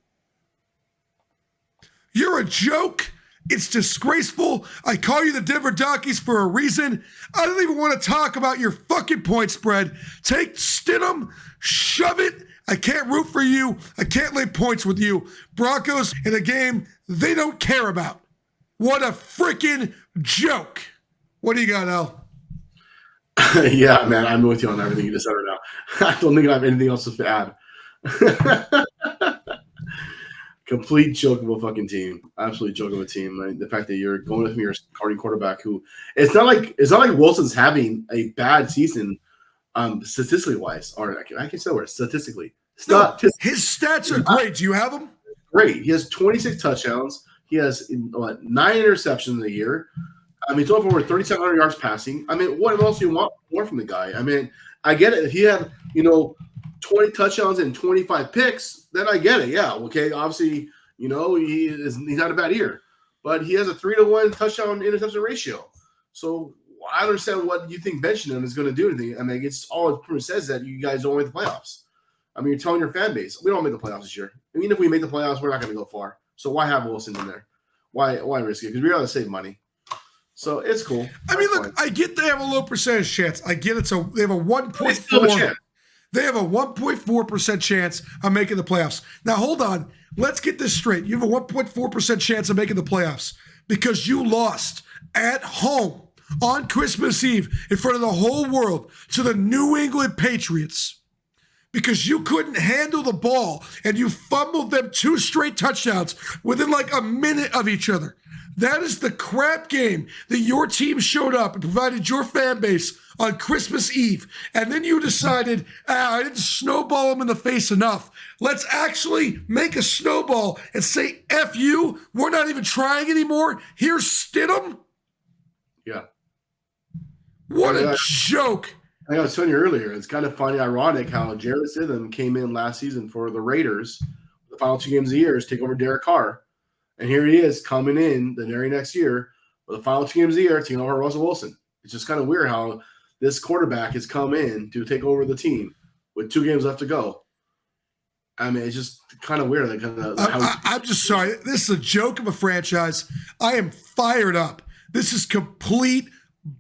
You're a joke. It's disgraceful. I call you the Denver Donkeys for a reason. I don't even want to talk about your fucking point spread. Take Stidham, shove it. I can't root for you. I can't lay points with you. Broncos in a game they don't care about. What a freaking joke. What do you got, Al? Yeah, man, I'm with you on everything you just said right now. I don't think I have anything else to add. Complete joke of a fucking team. Absolutely joke of a team. Like, the fact that you're going with your starting quarterback, who it's not like Wilson's having a bad season, statistically wise, or I can say the word statistically. His stats are great. Do you have them? Great. He has 26 touchdowns. He has 9 interceptions in the year. I mean, he's over 3,700 yards passing. I mean, what else do you want more from the guy? I mean, I get it. If he had, 20 touchdowns and 25 picks, then I get it. Yeah, okay. Obviously, he's not a bad year, but he has a 3-to-1 touchdown interception ratio. So I don't understand what you think benching him is going to do anything. I mean, it's all it pretty much says that you guys don't make the playoffs. I mean, you're telling your fan base we don't make the playoffs this year. I mean, if we make the playoffs, we're not going to go far. So why have Wilson in there? Why risk it? Because we got to save money. So it's cool. I mean, look, I get they have a low percentage chance. I get they have a 1.4. They have a 1.4% chance of making the playoffs. Now, hold on. Let's get this straight. You have a 1.4% chance of making the playoffs because you lost at home on Christmas Eve in front of the whole world to the New England Patriots because you couldn't handle the ball and you fumbled them 2 straight touchdowns within like a minute of each other. That is the crap game that your team showed up and provided your fan base on Christmas Eve. And then you decided, I didn't snowball them in the face enough. Let's actually make a snowball and say, F you, we're not even trying anymore. Here's Stidham. Yeah. What a joke. I was telling you earlier, it's kind of funny, ironic how Jarrett Stidham came in last season for the Raiders, the final 2 games of the year, to take over Derek Carr. And here he is coming in the very next year with the final 2 games of the year, taking over Russell Wilson. It's just kind of weird how this quarterback has come in to take over the team with 2 games left to go. I mean, it's just kind of weird. I'm just sorry. This is a joke of a franchise. I am fired up. This is complete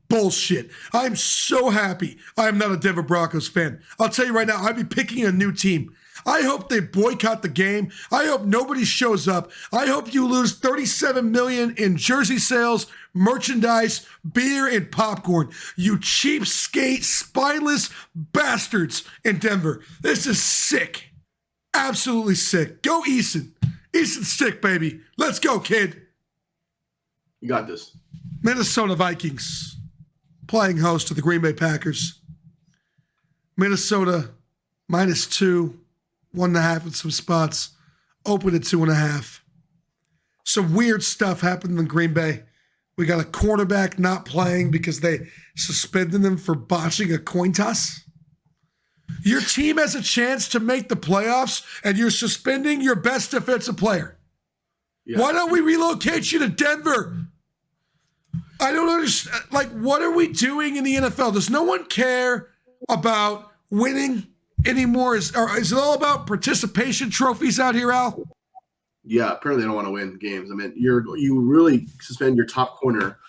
bullshit. I'm so happy I am not a Denver Broncos fan. I'll tell you right now, I'd be picking a new team. I hope they boycott the game. I hope nobody shows up. I hope you lose $37 million in jersey sales, merchandise, beer, and popcorn. You cheapskate, spineless bastards in Denver. This is sick. Absolutely sick. Go Eason. Eason's sick, baby. Let's go, kid. You got this. Minnesota Vikings playing host to the Green Bay Packers. Minnesota -2. 1.5 in some spots, open at 2.5. Some weird stuff happened in Green Bay. We got a quarterback not playing because they suspended him for botching a coin toss. Your team has a chance to make the playoffs, and you're suspending your best defensive player. Yeah. Why don't we relocate you to Denver? I don't understand. Like, what are we doing in the NFL? Does no one care about winning anymore? Is it all about participation trophies out here, Al? Yeah, apparently they don't want to win games. I mean, you really suspend your top corner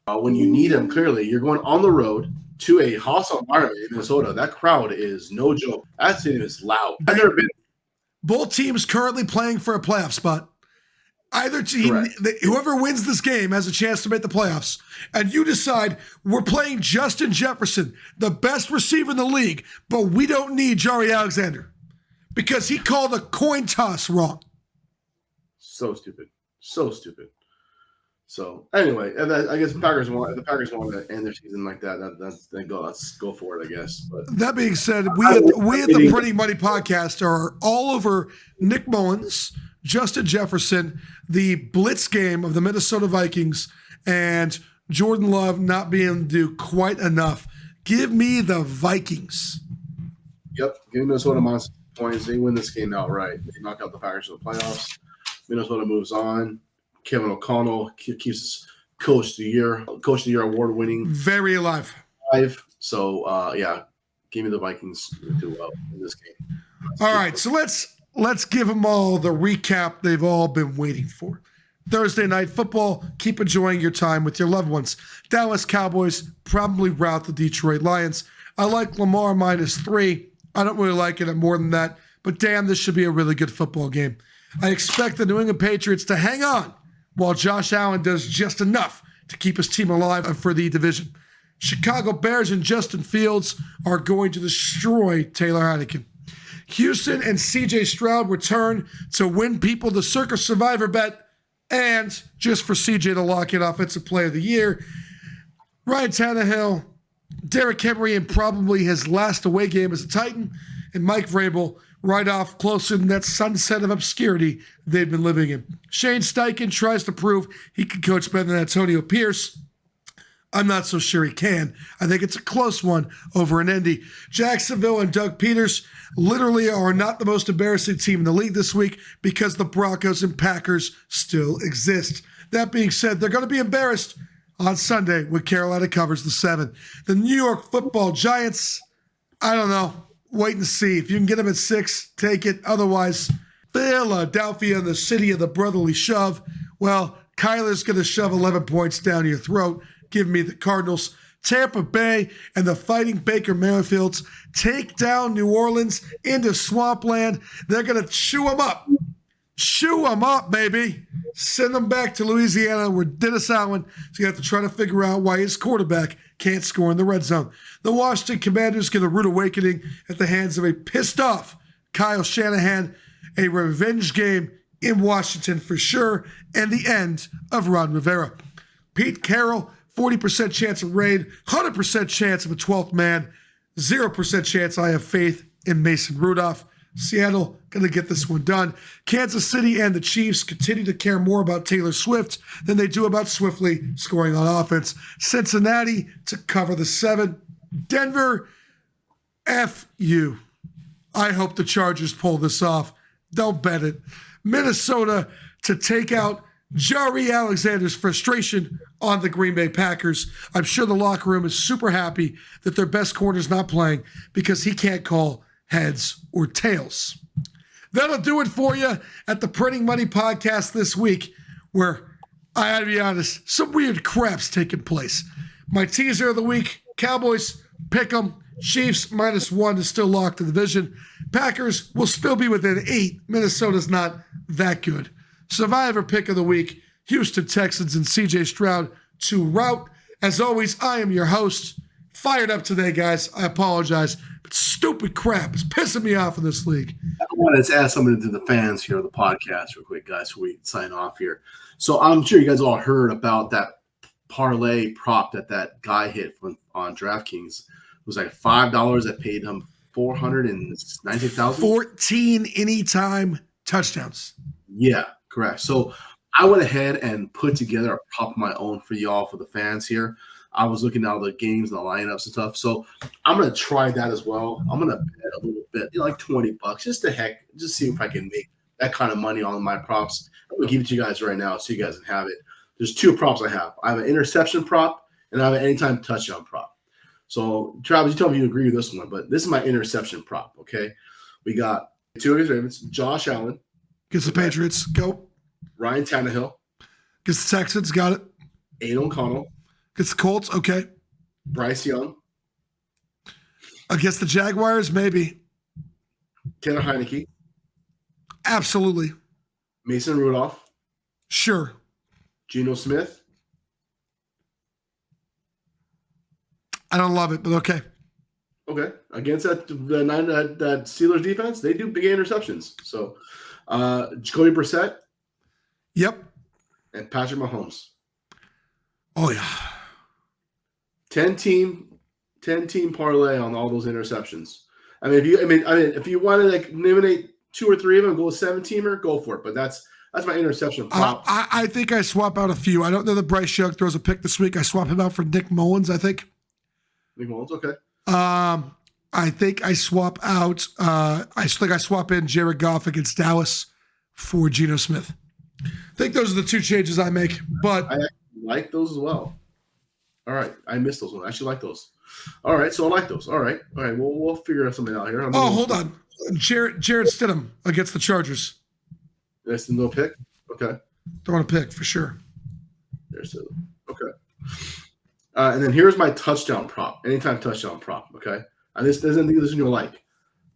when you need him. Clearly, you're going on the road to a hostile environment in Minnesota. That crowd is no joke. That stadium is loud. I've never been. Both teams currently playing for a playoff spot. Either team, whoever wins this game has a chance to make the playoffs. And you decide we're playing Justin Jefferson, the best receiver in the league, but we don't need Jari Alexander because he called a coin toss wrong. So stupid. So stupid. So anyway, I guess the Packers want to end their season like that. Let's go for it, I guess. But that being said, we at the Pretty Money Podcast are all over Nick Mullins, Justin Jefferson, the blitz game of the Minnesota Vikings, and Jordan Love not being able to do quite enough. Give me the Vikings. Yep, give Minnesota minus points. They win this game outright. They knock out the Packers in the playoffs. Minnesota moves on. Kevin O'Connell keeps his Coach of the Year award winning. Very alive. So give me the Vikings to do well in this game. All right, so let's give them all the recap they've all been waiting for. Thursday night football, keep enjoying your time with your loved ones. Dallas Cowboys probably rout the Detroit Lions. I like Lamar -3. I don't really like it at more than that, but damn, this should be a really good football game. I expect the New England Patriots to hang on while Josh Allen does just enough to keep his team alive for the division. Chicago Bears and Justin Fields are going to destroy Taylor Heineken. Houston and CJ Stroud return to win people the Circus Survivor bet, and just for CJ to lock in Offensive Player of the Year, Ryan Tannehill, Derrick Henry in probably his last away game as a Titan, and Mike Vrabel right off closer than that sunset of obscurity they've been living in. Shane Steichen tries to prove he can coach better than Antonio Pierce. I'm not so sure he can. I think it's a close one over in Indy. Jacksonville and Doug Peters literally are not the most embarrassing team in the league this week because the Broncos and Packers still exist. That being said, they're going to be embarrassed on Sunday when Carolina covers the 7. The New York Football Giants, I don't know. Wait and see. If you can get them at 6, take it. Otherwise, Philadelphia and the city of the brotherly shove. Well, Kyler's going to shove 11 points down your throat. Give me the Cardinals. Tampa Bay and the Fighting Baker Mayfields take down New Orleans into swampland. They're going to chew them up. Chew them up, baby. Send them back to Louisiana where Dennis Allen is going to have to try to figure out why his quarterback can't score in the red zone. The Washington Commanders get a rude awakening at the hands of a pissed-off Kyle Shanahan. A revenge game in Washington for sure, and the end of Ron Rivera. Pete Carroll, 40% chance of rain, 100% chance of a 12th man, 0% chance I have faith in Mason Rudolph. Seattle going to get this one done. Kansas City and the Chiefs continue to care more about Taylor Swift than they do about swiftly scoring on offense. Cincinnati to cover the 7. Denver, F you. I hope the Chargers pull this off. Don't bet it. Minnesota to take out Jari Alexander's frustration on the Green Bay Packers. I'm sure the locker room is super happy that their best corner's not playing because he can't call heads or tails. That'll do it for you at the Printing Money Podcast this week, where I gotta be honest, some weird crap's taking place. My teaser of the week, Cowboys, pick 'em. Chiefs -1 is still locked in the division. Packers will still be within 8. Minnesota's not that good. Survivor pick of the week, Houston Texans and CJ Stroud to rout. As always, I am your host. Fired up today, guys. I apologize, but stupid crap is pissing me off in this league. I want to ask something to the fans here of the podcast real quick, guys, before we sign off here. So I'm sure you guys all heard about that parlay prop that guy hit on DraftKings. It was like $5 that paid him $496,000. 14 anytime touchdowns. Yeah, correct. So I went ahead and put together a prop of my own for y'all, for the fans here. I was looking at all the games and the lineups and stuff. So I'm going to try that as well. I'm going to bet a little bit, like $20, just just see if I can make that kind of money on my props. I'm going to give it to you guys right now so you guys can have it. There's 2 props I have. I have an interception prop and I have an anytime touchdown prop. So, Travis, you tell me you agree with this one, but this is my interception prop, okay? We got 2 against Ravens, Josh Allen. Against the Patriots, go. Ryan Tannehill. Against the Texans, got it. Aiden O'Connell. Against the Colts, okay. Bryce Young. Against the Jaguars, maybe. Taylor Heineke. Absolutely. Mason Rudolph. Sure. Geno Smith. I don't love it, but okay. Okay. Against that Steelers defense, they do big interceptions. So, Jacoby Brissett. Yep. And Patrick Mahomes. Oh, yeah. 10-team parlay on all those interceptions. I mean, if you want to eliminate 2 or 3 of them, go 7-teamer, go for it. But that's That's my interception prop. I think I swap out a few. I don't know that Bryce Young throws a pick this week. I swap him out for Nick Mullins, I think. Nick Mullins, okay. I think I swap out. I swap in Jared Goff against Dallas for Geno Smith. I think those are the two changes I make. But I actually like those as well. All right, I missed those ones. I actually like those. All right, so I like those. All right. We'll figure something out here. Hold on, Jared Stidham against the Chargers. That's the no pick. Okay, Throwing a pick for sure. There's Stidham. Okay. And then here's my touchdown prop. Anytime touchdown prop. Okay. And this one you'll like.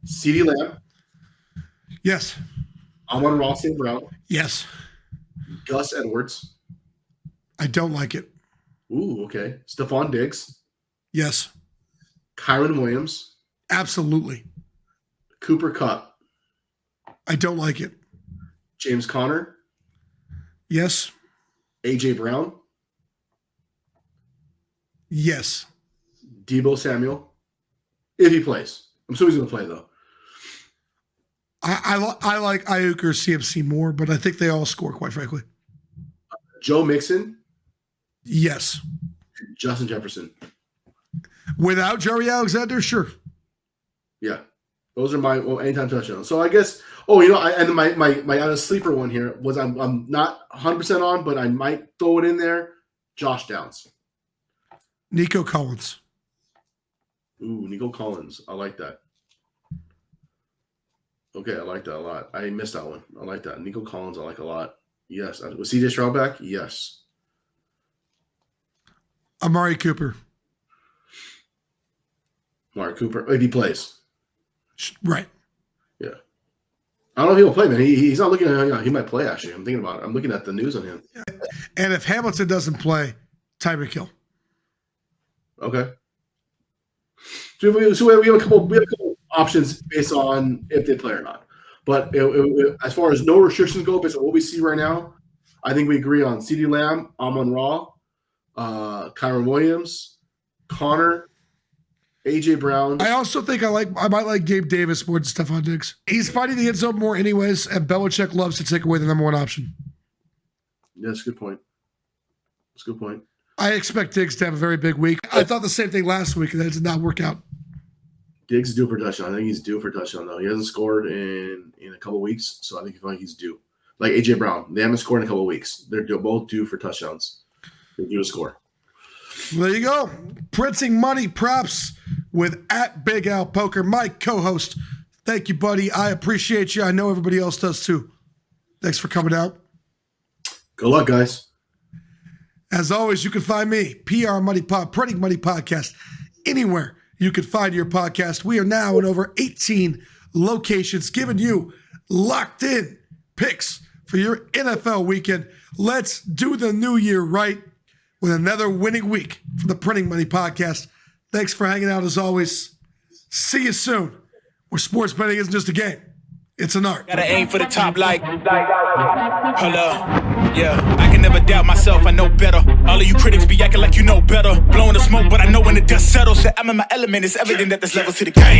CeeDee Lamb. Yes. Amon-Ra St. Brown. Yes. Gus Edwards. I don't like it. Ooh, okay. Stephon Diggs. Yes. Kyron Williams. Absolutely. Cooper Kupp. I don't like it. James Conner. Yes. A.J. Brown. Yes. Deebo Samuel. If he plays. I'm assuming he's going to play, though. I like Ayuk or CMC more, but I think they all score, quite frankly. Joe Mixon. Yes. Justin Jefferson. Without Jerry Alexander, sure. Yeah. Those are my anytime touchdowns. So I guess, my other sleeper one here was I'm not 100% on, but I might throw it in there. Josh Downs. Nico Collins. Ooh, Nico Collins. I like that. Okay, I like that a lot. I missed that one. I like that. Nico Collins, I like a lot. Yes. Was CJ Stroud back? Yes. Amari Cooper. Mark Cooper, if he plays. Right. Yeah. I don't know if he'll play, man. He's not looking at he might play, actually. I'm thinking about it. I'm looking at the news on him. And if Hamilton doesn't play, Tyreek Hill. Okay. So we have a couple options based on if they play or not. But as far as no restrictions go, based on what we see right now, I think we agree on CeeDee Lamb, Amon-Ra, Kyron Williams, Connor, A.J. Brown. I also think I might like Gabe Davis more than Stephon Diggs. He's fighting the end zone more anyways, and Belichick loves to take away the number one option. Yeah, that's a good point. That's a good point. I expect Diggs to have a very big week. I thought the same thing last week, and that did not work out. Diggs is due for a touchdown. I think he's due for a touchdown, though. He hasn't scored in a couple weeks, so I think he's due. Like A.J. Brown. They haven't scored in a couple weeks. They're both due for touchdowns. They're due to score. Well, there you go. Printing money props with @BigAlPoker, my co-host. Thank you, buddy. I appreciate you. I know everybody else does, too. Thanks for coming out. Good luck, guys. As always, you can find me, PR Money Pod, Printing Money Podcast, anywhere you can find your podcast. We are now in over 18 locations, giving you locked in picks for your NFL weekend. Let's do the new year right with another winning week from the Printing Money Podcast. Thanks for hanging out as always. See you soon, where sports betting isn't just a game. It's an art. Gotta aim for the top like, hello. Yeah, I can never doubt myself, I know better. All of you critics be acting like you know better. Blowing the smoke, but I know when the dust settles that I'm in my element. It's evident that there's levels to the game.